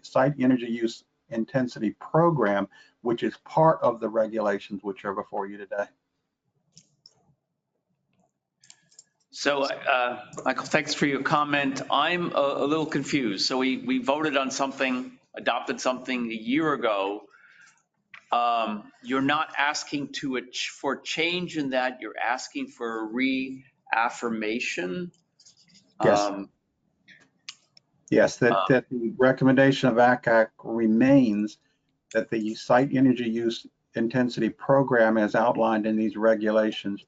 site energy use intensity program, which is part of the regulations which are before you today. So, Michael, thanks for your comment. I'm a little confused. So we voted on something, adopted something a year ago. You're not asking for change in that. You're asking for a reaffirmation. Yes. Yes, that the recommendation of AQCAC remains that the site energy use intensity program as outlined in these regulations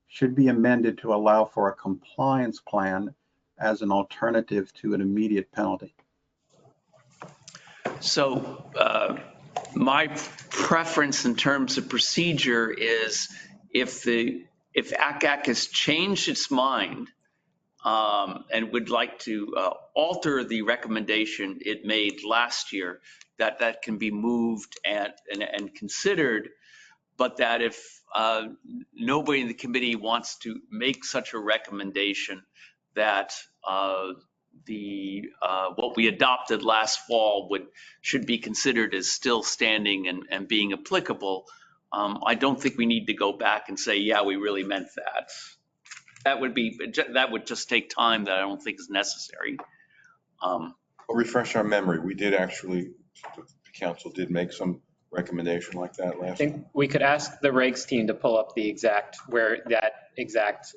should be amended to allow for a compliance plan as an alternative to an immediate penalty. So my preference in terms of procedure is if AQCAC has changed its mind and would like to alter the recommendation it made last year, that can be moved and considered, but that if nobody in the committee wants to make such a recommendation, that what we adopted last fall should be considered as still standing and being applicable. I don't think we need to go back and say, yeah, we really meant that. That would just take time that I don't think is necessary. I'll refresh our memory. We did actually, the council did make some recommendation like that last. I think we could ask the regs team to pull up where that exact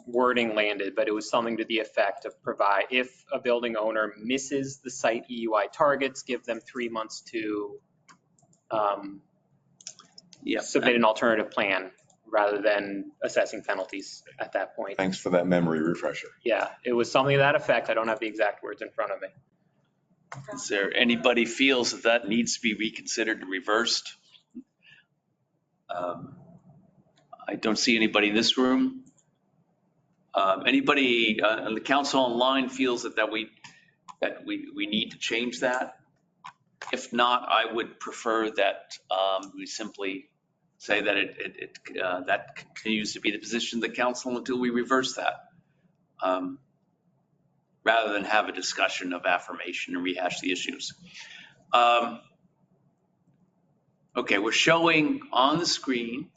wording landed, but it was something to the effect of provide, if a building owner misses the site EUI targets, give them 3 months to submit an alternative plan rather than assessing penalties at that point. Thanks for that memory refresher. Yeah, it was something to that effect. I don't have the exact words in front of me. Is there anybody feels that needs to be reconsidered and reversed? I don't see anybody in this room. Anybody on the council online feels that we need to change that? If not, I would prefer that we simply say that that continues to be the position of the council until we reverse that, rather than have a discussion of affirmation and rehash the issues. Okay, we're showing on the screen.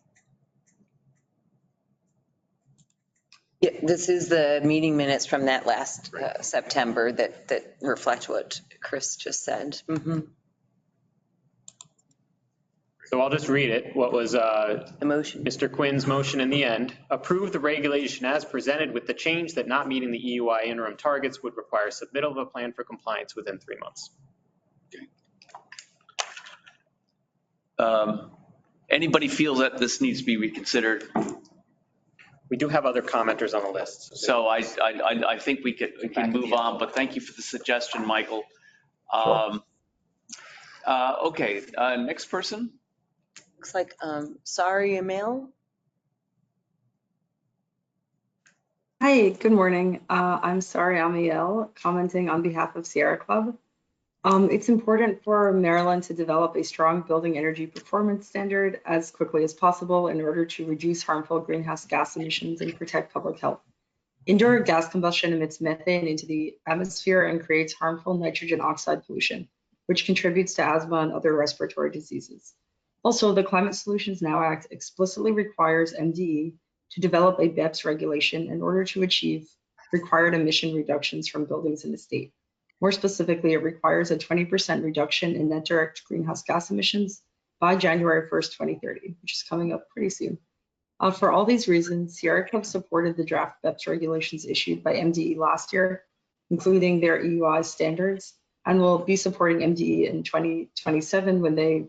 Yeah, this is the meeting minutes from that last September that reflect what Chris just said. Mm-hmm. So I'll just read it. What was the motion? Mr. Quinn's motion in the end. Approve the regulation as presented with the change that not meeting the EUI interim targets would require submittal of a plan for compliance within 3 months. Okay. Anybody feel that this needs to be reconsidered? We do have other commenters on the list. So I think we can move on, but thank you for the suggestion, Michael. Okay, next person. Looks like, sorry, Emil. Hi, good morning. I'm Sari Amiel, commenting on behalf of Sierra Club. It's important for Maryland to develop a strong building energy performance standard as quickly as possible in order to reduce harmful greenhouse gas emissions and protect public health. Indoor gas combustion emits methane into the atmosphere and creates harmful nitrogen oxide pollution, which contributes to asthma and other respiratory diseases. Also, the Climate Solutions Now Act explicitly requires MDE to develop a BEPS regulation in order to achieve required emission reductions from buildings in the state. More specifically, it requires a 20% reduction in net direct greenhouse gas emissions by January 1st, 2030, which is coming up pretty soon. For all these reasons, Sierra Club supported the draft BEPS regulations issued by MDE last year, including their EUI standards, and will be supporting MDE in 2027 when they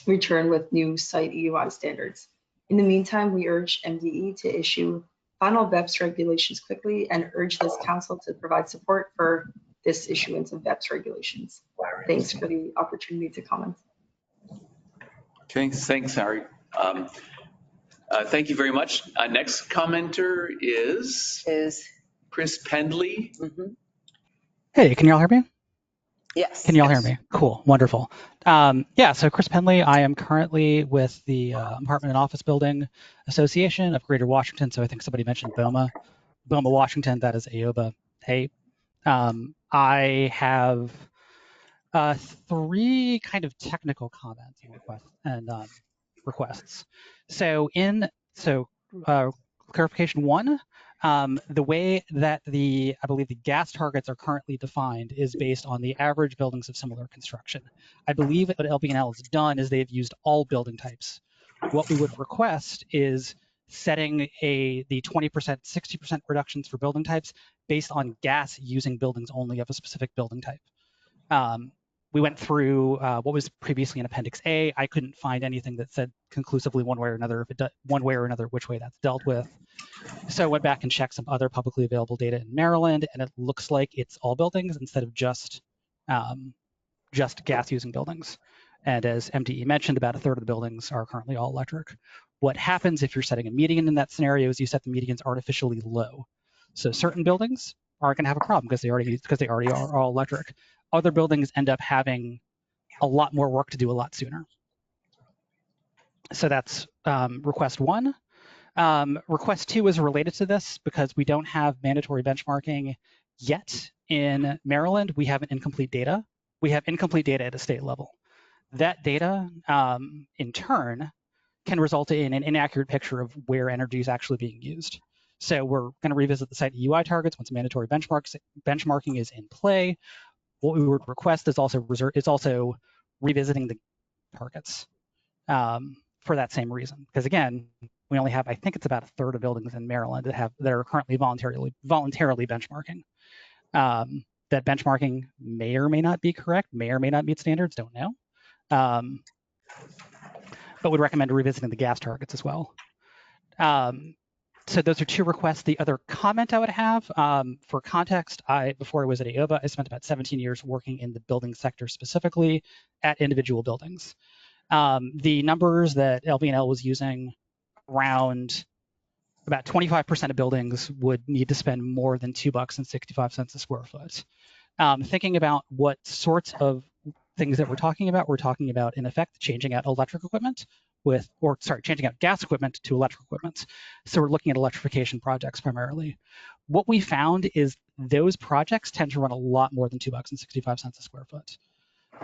return with new site EUI standards. In the meantime, we urge MDE to issue final BEPS regulations quickly and urge this council to provide support for this issuance of BEPS regulations. Thanks for the opportunity to comment. Okay, thanks, Harry. Thank you very much. Next commenter is Chris Pendley. Hey, can you all hear me? Yes. Can you all hear me? Cool, wonderful. Yeah, so Chris Pendley, I am currently with the Apartment and Office Building Association of Greater Washington. So I think somebody mentioned BOMA, Washington, that is AOBA. Hey, I have 3 kind of technical comments and requests. So clarification 1, the way that I believe the gas targets are currently defined is based on the average buildings of similar construction. I believe what LBNL has done is they've used all building types. What we would request is setting the 20%, 60% reductions for building types based on gas using buildings only of a specific building type. We went through what was previously in Appendix A. I couldn't find anything that said conclusively one way or another, which way that's dealt with. So I went back and checked some other publicly available data in Maryland, and it looks like it's all buildings instead of just gas using buildings. And as MDE mentioned, about 1/3 of the buildings are currently all electric. What happens if you're setting a median in that scenario is you set the medians artificially low. So certain buildings aren't going to have a problem because they already are all electric. Other buildings end up having a lot more work to do a lot sooner. So that's request 1. Request 2 is related to this because we don't have mandatory benchmarking yet in Maryland. We have incomplete data. We have incomplete data at a state level. That data, in turn, can result in an inaccurate picture of where energy is actually being used. So we're going to revisit the site EUI targets once mandatory benchmarking is in play. What we would request is also revisiting the targets for that same reason. Because again, we only have, I think it's about 1/3 of buildings in Maryland that are currently voluntarily benchmarking. That benchmarking may or may not be correct, may or may not meet standards, don't know. But would recommend revisiting the gas targets as well. So those are 2 requests. The other comment I would have, for context, before I was at AOBA, I spent about 17 years working in the building sector specifically at individual buildings. The numbers that LBNL was using, around about 25% of buildings would need to spend more than $2.65 a square foot. Thinking about what sorts of things that we're talking about in effect changing out electric equipment changing out gas equipment to electric equipment. So we're looking at electrification projects primarily. What we found is those projects tend to run a lot more than $2.65 a square foot.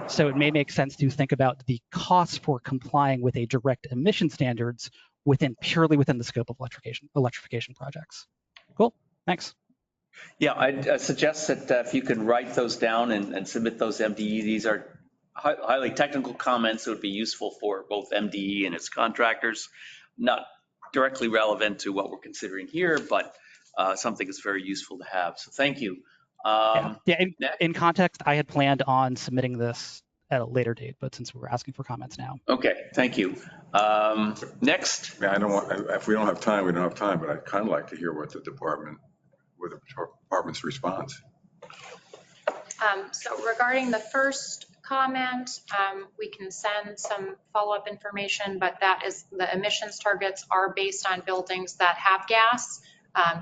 So it may make sense to think about the cost for complying with a direct emission standards purely within the scope of electrification projects. Cool, thanks. Yeah, I'd suggest that if you can write those down and submit those MDE, these are highly technical comments that would be useful for both MDE and its contractors, not directly relevant to what we're considering here, but something that's very useful to have. So thank you. In context, I had planned on submitting this at a later date, but since we're asking for comments now. Okay, thank you. Next. Yeah, I don't want, if we don't have time, we don't have time, but I'd kind of like to hear what the department's response. So regarding the first comment, we can send some follow-up information, but that is the emissions targets are based on buildings that have gas.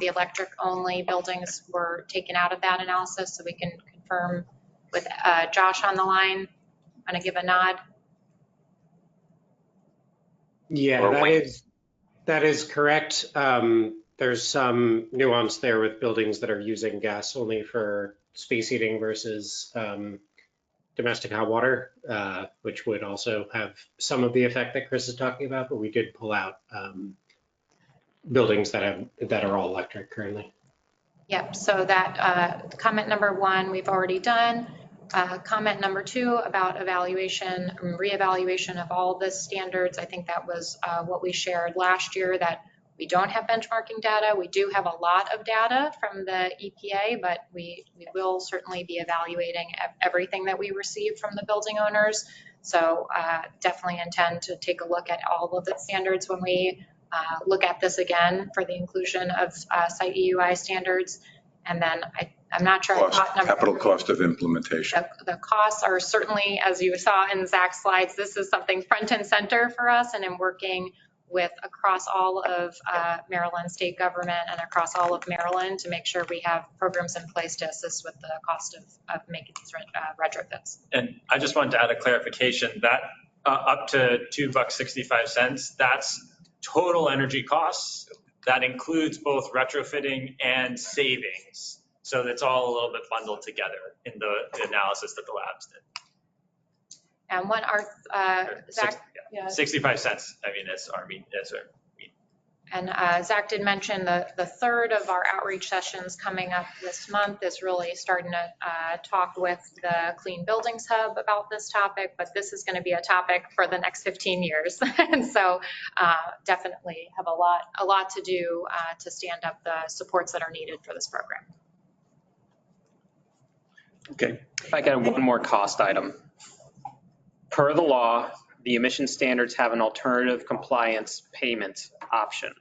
The electric only buildings were taken out of that analysis, so we can confirm with Josh on the line. I'm gonna give a nod. Yeah, that is correct. There's some nuance there with buildings that are using gas only for space heating versus domestic hot water, which would also have some of the effect that Chris is talking about, but we did pull out buildings that are all electric currently. Yep, so that comment number 1, we've already done. Comment number 2 about evaluation, reevaluation of all the standards. I think that was what we shared last year, that we don't have benchmarking data. We do have a lot of data from the EPA, but we will certainly be evaluating everything that we receive from the building owners. So definitely intend to take a look at all of the standards when we look at this again for the inclusion of site EUI standards. And then I'm not sure. Capital cost of implementation. The costs are certainly, as you saw in Zach's slides, this is something front and center for us, and in working with across all of Maryland state government and across all of Maryland to make sure we have programs in place to assist with the cost of making these retrofits. And I just wanted to add a clarification that up to $2.65, that's total energy costs. That includes both retrofitting and savings. So that's all a little bit bundled together in the analysis that the labs did. And what our Zach, 65 cents. I mean, that's our mean. And Zach did mention the third of our outreach sessions coming up this month is really starting to talk with the Clean Buildings Hub about this topic, but this is going to be a topic for the next 15 years. And so definitely have a lot to do to stand up the supports that are needed for this program. Okay. If I can have one more cost item. Per the law, the emission standards have an alternative compliance payment option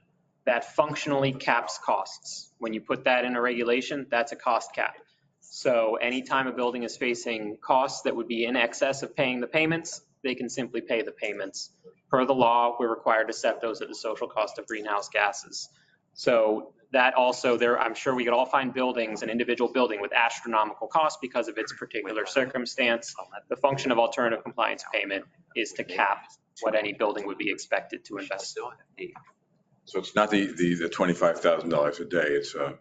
that functionally caps costs. When you put that in a regulation, that's a cost cap. So anytime a building is facing costs that would be in excess of paying the payments, they can simply pay the payments. Per the law, we're required to set those at the social cost of greenhouse gases. So that also there, I'm sure we could all find buildings, an individual building with astronomical costs because of its particular circumstance. The function of alternative compliance payment is to cap what any building would be expected to invest. So it's not the $25,000 a day. It's a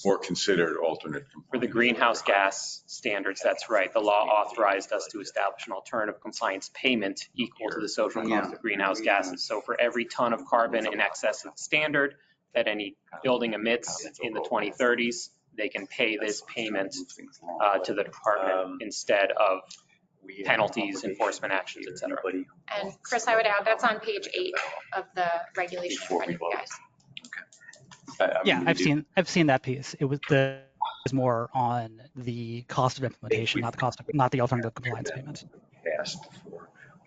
more considered alternate. For the greenhouse gas standards, that's right. The law authorized us to establish an alternative compliance payment equal to the social cost of greenhouse gases. So for every ton of carbon in excess of the standard that any building emits in the 2030s, they can pay this payment to the department instead of penalties, enforcement actions, et cetera. And Chris, I would add that's on page 8 of the regulation for you guys. Yeah, I've seen that piece. It was more on the cost of implementation, not the alternative compliance payment.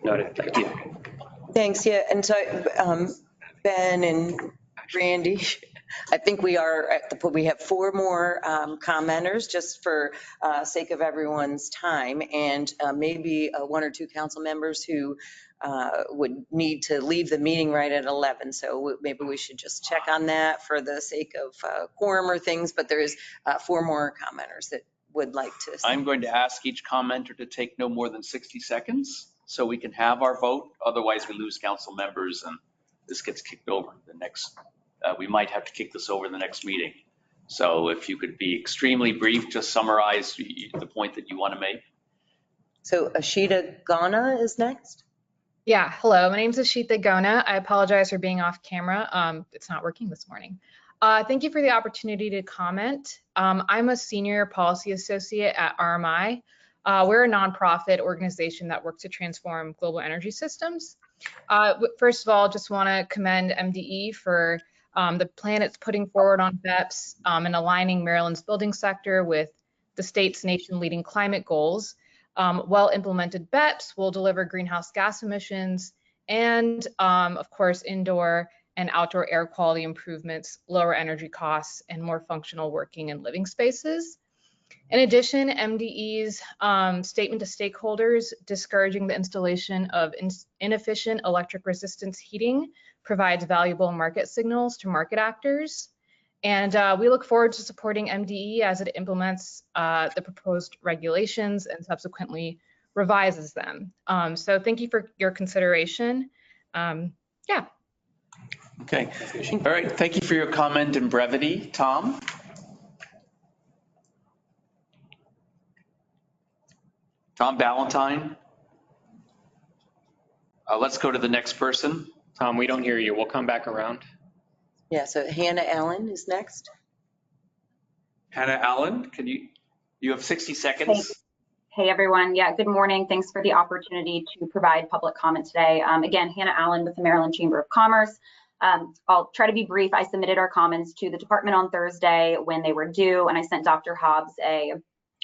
Noted. Thank you. Thanks. Yeah, and so Ben and Randy, I think we are at the point. We have 4 more commenters, just for sake of everyone's time, and maybe 1 or 2 council members who would need to leave the meeting right at 11. So maybe we should just check on that for the sake of quorum or things. But there is 4 more commenters that would like to. I'm going to ask each commenter to take no more than 60 seconds so we can have our vote. Otherwise, we lose council members and this gets kicked over the next. We might have to kick this over the next meeting. So if you could be extremely brief, just summarize the point that you want to make. So Ashita Ghana is next. Yeah, hello, my name is Ashita Ghana. I apologize for being off camera. It's not working this morning. Thank you for the opportunity to comment. I'm a senior policy associate at RMI. We're a nonprofit organization that works to transform global energy systems. First of all, just want to commend MDE for the plan it's putting forward on BEPS and aligning Maryland's building sector with the state's nation-leading climate goals. Well-implemented BEPS will deliver greenhouse gas emissions and, of course, indoor and outdoor air quality improvements, lower energy costs, and more functional working and living spaces. In addition, MDE's statement to stakeholders discouraging the installation of inefficient electric resistance heating provides valuable market signals to market actors. And we look forward to supporting MDE as it implements the proposed regulations and subsequently revises them. So thank you for your consideration. Yeah. Okay. All right. Thank you for your comment and brevity, Tom. Tom Ballantyne. Let's go to the next person. Tom, we don't hear you. We'll come back around. Yeah, so Hannah Allen is next. Hannah Allen, you have 60 seconds. Hey everyone. Yeah, good morning. Thanks for the opportunity to provide public comment today. Again, Hannah Allen with the Maryland Chamber of Commerce. I'll try to be brief. I submitted our comments to the department on Thursday when they were due, and I sent Dr. Hobbs a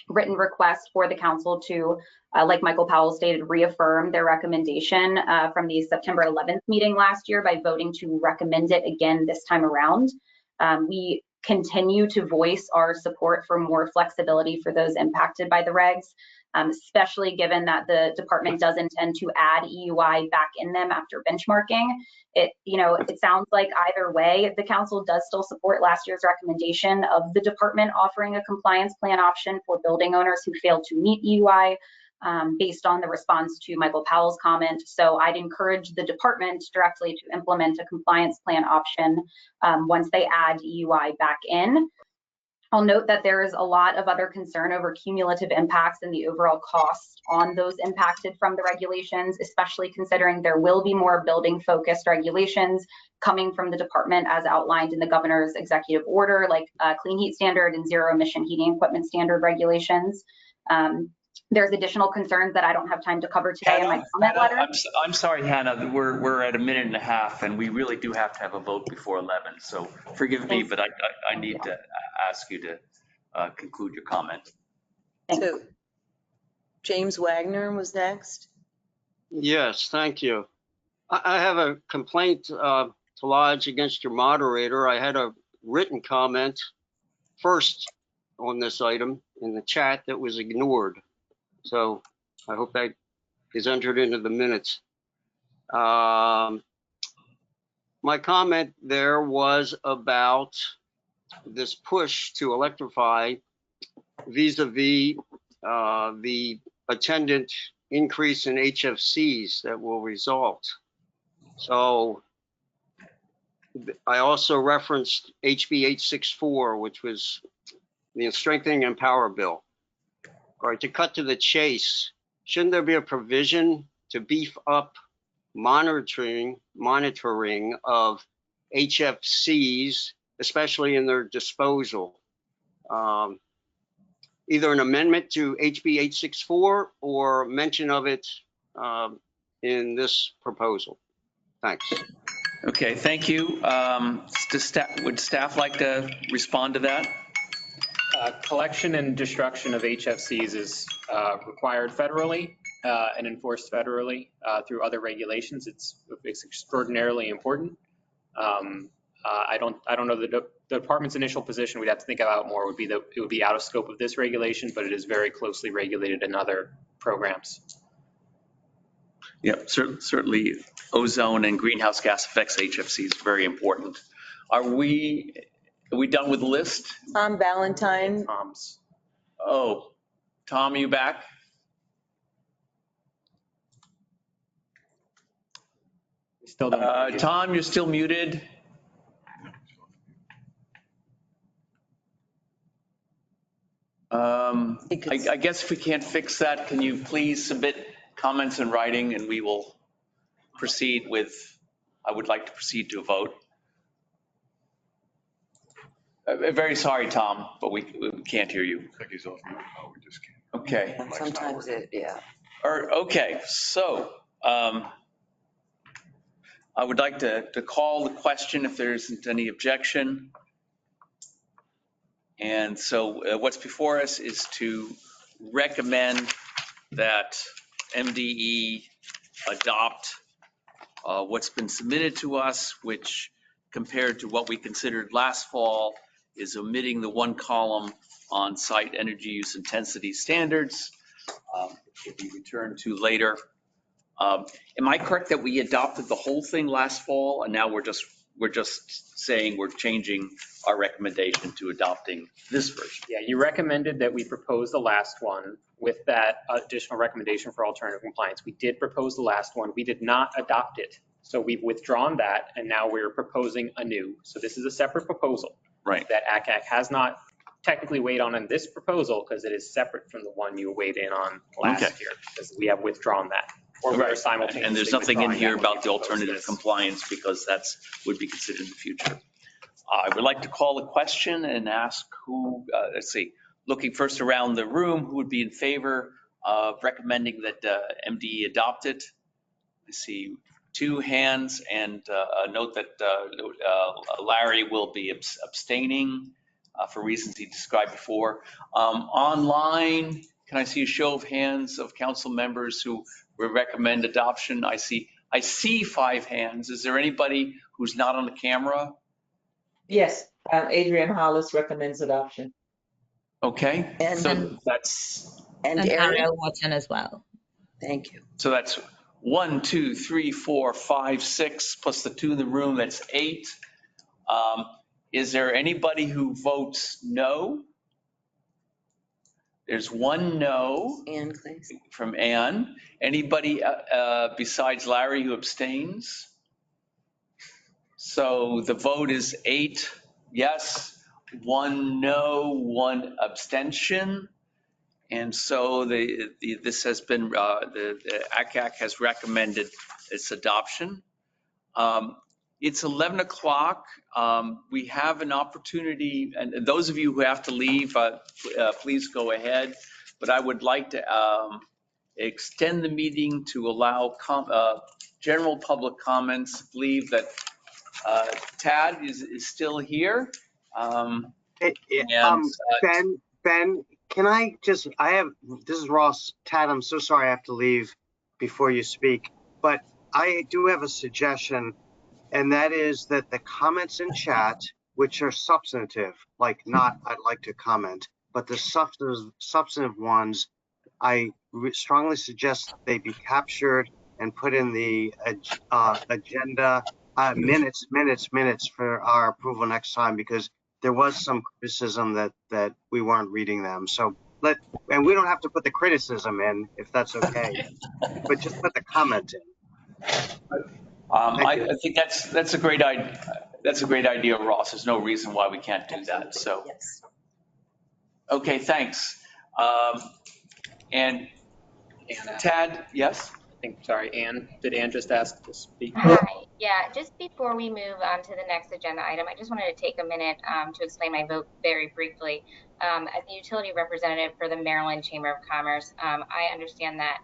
written request for the council to, like Michael Powell stated, reaffirm their recommendation from the September 11th meeting last year by voting to recommend it again this time around. We continue to voice our support for more flexibility for those impacted by the regs, especially given that the department does intend to add EUI back in them after benchmarking. It sounds like either way, the council does still support last year's recommendation of the department offering a compliance plan option for building owners who fail to meet EUI based on the response to Michael Powell's comment. So I'd encourage the department directly to implement a compliance plan option once they add EUI back in. I'll note that there is a lot of other concern over cumulative impacts and the overall cost on those impacted from the regulations, especially considering there will be more building-focused regulations coming from the department as outlined in the governor's executive order, like clean heat standard and zero emission heating equipment standard regulations. There's additional concerns that I don't have time to cover today in my comment letter. I'm sorry, Hannah, we're at a minute and a half and we really do have to have a vote before 11. So forgive me, but I need to ask you to conclude your comment. So James Wagner was next. Yes, thank you. I have a complaint to lodge against your moderator. I had a written comment first on this item in the chat that was ignored. So I hope that is entered into the minutes. My comment there was about this push to electrify vis-a-vis the attendant increase in HFCs that will result. So I also referenced HB 864, which was the Strengthening and Power Bill. All right, to cut to the chase, shouldn't there be a provision to beef up monitoring of HFCs, especially in their disposal? Either an amendment to HB 864 or mention of it in this proposal. Thanks. Okay, thank you. Would staff like to respond to that? Collection and destruction of HFCs is required federally and enforced federally through other regulations. It's extraordinarily important. I don't know the department's initial position. We'd have to think about more. Would be that it would be out of scope of this regulation, but it is very closely regulated in other programs. Yep, certainly ozone and greenhouse gas effects HFC is very important. Are we done with the list? Tom Ballantyne. Oh, Tom, are you back? Still don't. Tom, you're still muted. I guess if we can't fix that, can you please submit comments in writing and we will proceed with, I would like to proceed to a vote. Very sorry, Tom, but we can't hear you. I think he's off mute. Oh, we just can't. Okay. Sometimes yeah. Okay, so I would like to call the question if there isn't any objection. And so what's before us is to recommend that MDE adopt what's been submitted to us, which compared to what we considered last fall is omitting the one column on site energy use intensity standards. Will be returned to later. Am I correct that we adopted the whole thing last fall and now we're just saying we're changing our recommendation to adopting this version? Yeah, you recommended that we propose the last one with that additional recommendation for alternative compliance. We did propose the last one. We did not adopt it. So we've withdrawn that and now we're proposing anew. So this is a separate proposal. Right. That AQCAC has not technically weighed on in this proposal because it is separate from the one you weighed in on last year, because we have withdrawn that. Or we are simultaneously And there's nothing in withdrawing here that when about the we propose alternative this. compliance because that's would be considered in the future. I would like to call a question and ask who, let's see, looking first around the room, who would be in favor of recommending that MDE adopt it? I see 2 hands and a note that Larry will be abstaining for reasons he described before. Online, can I see a show of hands of council members who would recommend adoption? I see 5 hands. Is there anybody who's not on the camera? Yes, Adrian Hollis recommends adoption. Okay, And Ariel Watson as well. Thank you. So that's 1, 2, 3, 4, 5, 6, plus the 2 in the room, that's 8. Is there anybody who votes no? There's 1 no. Ann, please. From Ann. Anybody besides Larry who abstains? So the vote is 8 yes, 1 no, 1 abstention. And so this has been, the AQCAC has recommended its adoption. It's 11 o'clock. We have an opportunity, and those of you who have to leave, please go ahead. But I would like to extend the meeting to allow general public comments. I believe that Tad is still here. Ben, can I just, this is Ross. Tad, I'm so sorry I have to leave before you speak, but I do have a suggestion, and that is that the comments in chat, which are substantive, like not I'd like to comment, but the substantive ones, I strongly suggest they be captured and put in the agenda minutes for our approval next time, because there was some criticism that we weren't reading them. So and we don't have to put the criticism in if that's okay, but just put the comment in. I think that's a great idea. That's a great idea, Ross. There's no reason why we can't do that. So, yes. Okay, thanks. And Tad, yes? Ann, did Ann just ask to speak? Hi, yeah, just before we move on to the next agenda item, I just wanted to take a minute to explain my vote very briefly. As the utility representative for the Maryland Chamber of Commerce, I understand that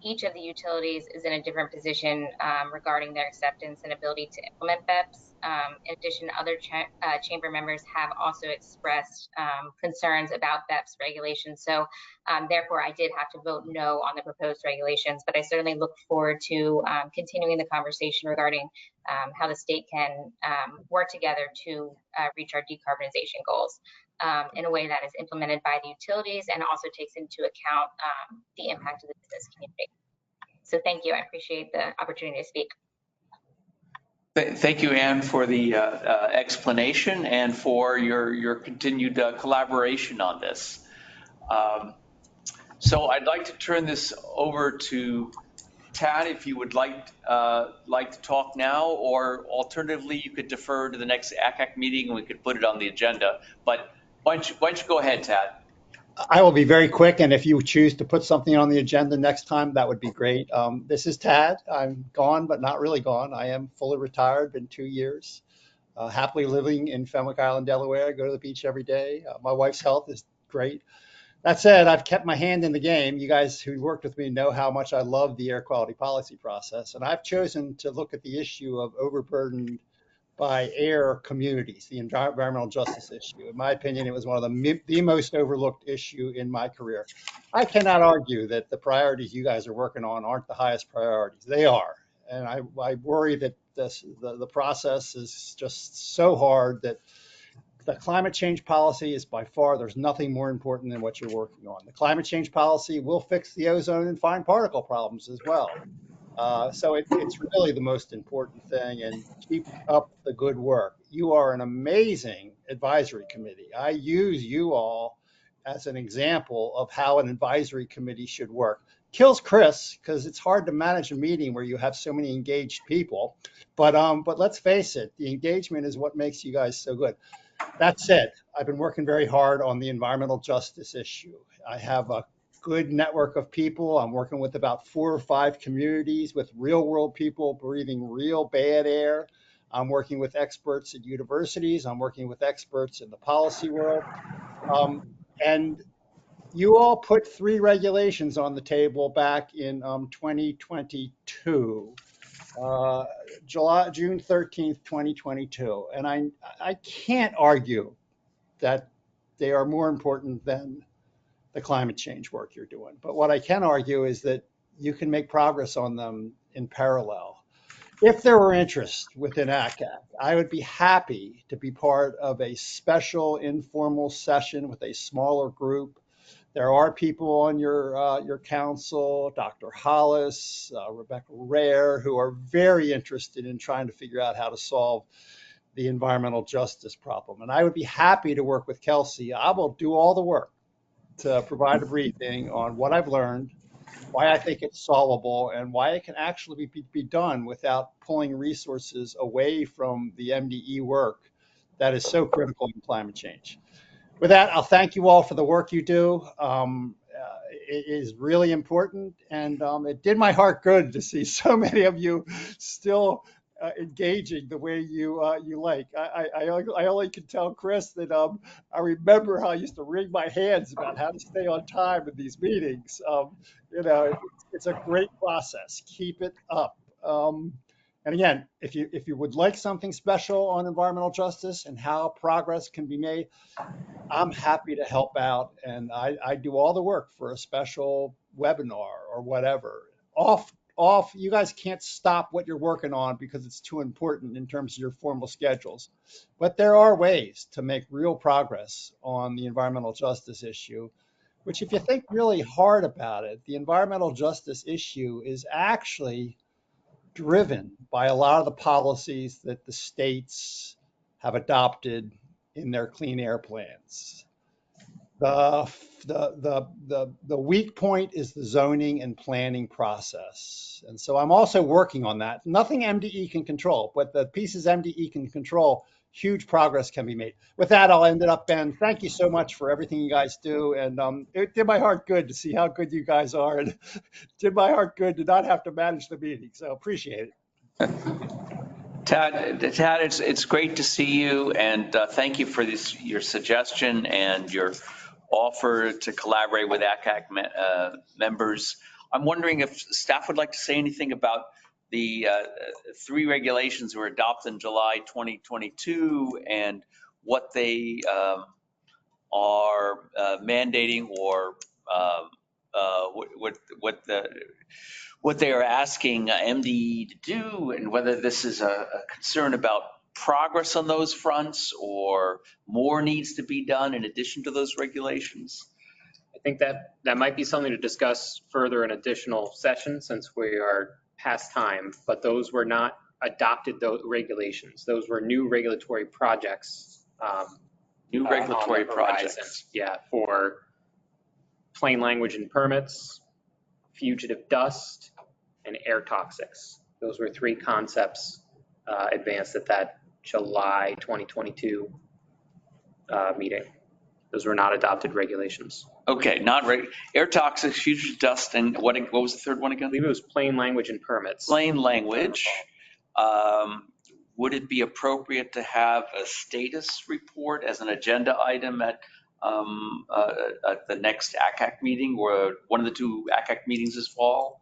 each of the utilities is in a different position regarding their acceptance and ability to implement BEPS. In addition, other chamber members have also expressed concerns about BEPS regulations. So therefore, I did have to vote no on the proposed regulations, but I certainly look forward to continuing the conversation regarding how the state can work together to reach our decarbonization goals in a way that is implemented by the utilities and also takes into account the impact of the business community. So thank you. I appreciate the opportunity to speak. Thank you, Ann, for the explanation and for your continued collaboration on this. So I'd like to turn this over to Tad, if you would like to talk now, or alternatively, you could defer to the next AQCAC meeting and we could put it on the agenda. But why don't you go ahead, Tad? I will be very quick, and if you choose to put something on the agenda next time, that would be great. This is Tad. I'm gone, but not really gone. I am fully retired, been 2 years, happily living in Fenwick Island, Delaware. I go to the beach every day. My wife's health is great. That said, I've kept my hand in the game. You guys who worked with me know how much I love the air quality policy process, and I've chosen to look at the issue of overburdened by air communities, the environmental justice issue. In my opinion, it was one of the most overlooked issue in my career. I cannot argue that the priorities you guys are working on aren't the highest priorities. They are. And I worry that the process is just so hard that the climate change policy is by far, there's nothing more important than what you're working on. The climate change policy will fix the ozone and fine particle problems as well. So it's really the most important thing, and keep up the good work. You are an amazing advisory committee. I use you all as an example of how an advisory committee should work. Kills Chris because it's hard to manage a meeting where you have so many engaged people. But let's face it, the engagement is what makes you guys so good. That said, I've been working very hard on the environmental justice issue. I have a good network of people. I'm working with about 4 or 5 communities with real world people breathing real bad air. I'm working with experts at universities. I'm working with experts in the policy world. And you all put 3 regulations on the table back in 2022. June 13th, 2022. And I can't argue that they are more important than the climate change work you're doing. But what I can argue is that you can make progress on them in parallel. If there were interest within AQCAC, I would be happy to be part of a special informal session with a smaller group. There are people on your council, Dr. Hollis, Rebecca Rare, who are very interested in trying to figure out how to solve the environmental justice problem. And I would be happy to work with Kelsey. I will do all the work to provide a briefing on what I've learned, why I think it's solvable, and why it can actually be done without pulling resources away from the MDE work that is so critical in climate change. With that, I'll thank you all for the work you do. It is really important, and it did my heart good to see so many of you still engaging the way you like. I only can tell Chris that I remember how I used to wring my hands about how to stay on time in these meetings. It's a great process. Keep it up. And again, if you would like something special on environmental justice and how progress can be made, I'm happy to help out, and I do all the work for a special webinar or whatever. You guys can't stop what you're working on because it's too important in terms of your formal schedules. But there are ways to make real progress on the environmental justice issue, which if you think really hard about it, the environmental justice issue is actually driven by a lot of the policies that the states have adopted in their clean air plans. The weak point is the zoning and planning process. And so I'm also working on that. Nothing MDE can control, but the pieces MDE can control, huge progress can be made. With that, I'll end it up, Ben. Thank you so much for everything you guys do. And it did my heart good to see how good you guys are. And it did my heart good to not have to manage the meeting. So appreciate it. Tad, it's great to see you, and thank you for your suggestion and your offer to collaborate with AQCAC members. I'm wondering if staff would like to say anything about the 3 regulations that were adopted in July 2022 and what they are mandating, or what they are asking MDE to do, and whether this is a concern about progress on those fronts or more needs to be done in addition to those regulations. I think that might be something to discuss further in additional sessions since we are past time, but those were not adopted regulations. Those were new regulatory projects. New regulatory projects. Yeah, for plain language and permits, fugitive dust, and air toxics. Those were 3 concepts advanced at that July 2022 meeting. Those were not adopted regulations. Okay, air toxics, fugitive dust, and what was the third one again? I believe it was plain language and permits. Plain language. Would it be appropriate to have a status report as an agenda item at the next AQCAC meeting, or one of the 2 AQCAC meetings this fall?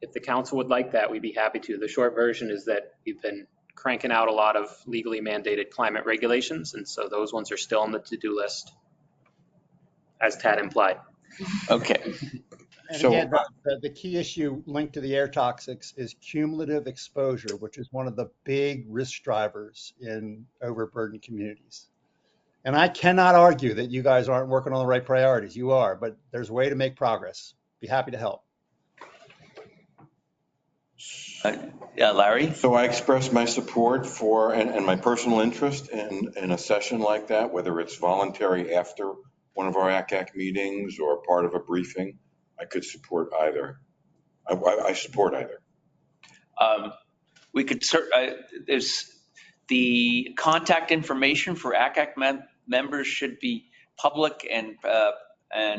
If the council would like that, we'd be happy to. The short version is that we've been cranking out a lot of legally mandated climate regulations, and so those ones are still on the to-do list, as Tad implied. Okay. And So- again, the key issue linked to the air toxics is cumulative exposure, which is one of the big risk drivers in overburdened communities. And I cannot argue that you guys aren't working on the right priorities. You are, but there's a way to make progress. Be happy to help. Yeah, Larry? So I express my support for and my personal interest in a session like that, whether it's voluntary after one of our AQCAC meetings or part of a briefing. I could support either. I support either. We could, there's the contact information for AQCAC members should be public, and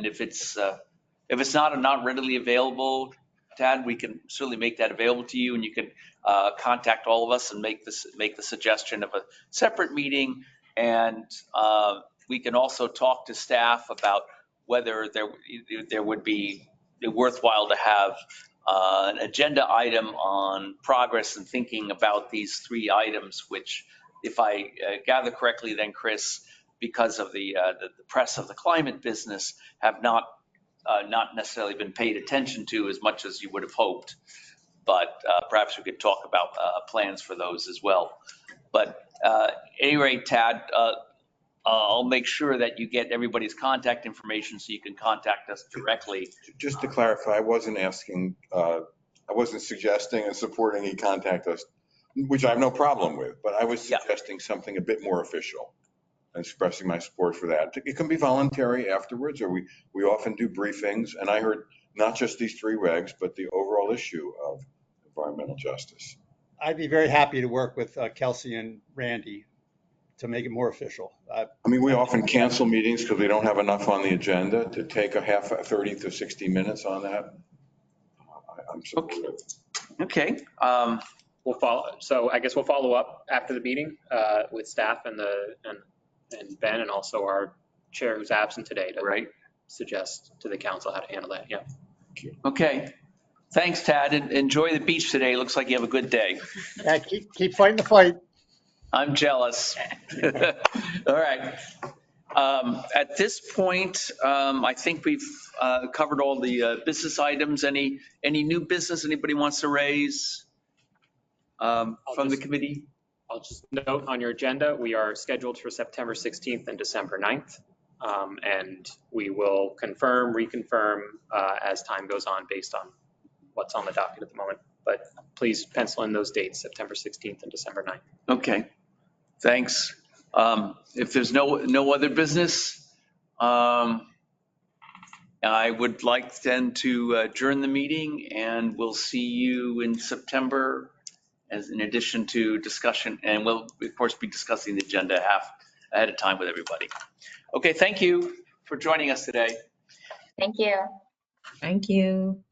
if it's not readily available, Tad, we can certainly make that available to you, and you can contact all of us and make the suggestion of a separate meeting. And we can also talk to staff about whether there would be worthwhile to have an agenda item on progress and thinking about these 3 items, which, if I gather correctly, then Chris, because of the press of the climate business, have not necessarily been paid attention to as much as you would have hoped. But perhaps we could talk about plans for those as well. But at any rate, Tad, I'll make sure that you get everybody's contact information so you can contact us directly. Just to clarify, I wasn't suggesting and supporting you contact us, which I have no problem with, but I was suggesting something a bit more official, expressing my support for that. It can be voluntary afterwards, or we often do briefings, and I heard not just these 3 regs, but the overall issue of environmental justice. I'd be very happy to work with Kelsey and Randy to make it more official. I mean, we often cancel meetings because we don't have enough on the agenda. To take a 30 to 60 minutes on that, I'm supportive. Okay. We'll follow. So I guess we'll follow up after the meeting with staff and Ben, and also our chair who's absent today to suggest to the council how to handle that. Yeah. Okay. Thanks, Tad. Enjoy the beach today. Looks like you have a good day. Yeah, keep fighting the fight. I'm jealous. All right. At this point, I think we've covered all the business items. Any new business anybody wants to raise from the committee? I'll just note on your agenda, we are scheduled for September 16th and December 9th. And we will confirm, reconfirm as time goes on based on what's on the docket at the moment. But please pencil in those dates, September 16th and December 9th. Okay, thanks. If there's no other business, I would like then to adjourn the meeting, and we'll see you in September as in addition to discussion, and we'll of course be discussing the agenda ahead of time with everybody. Okay, thank you for joining us today. Thank you. Thank you.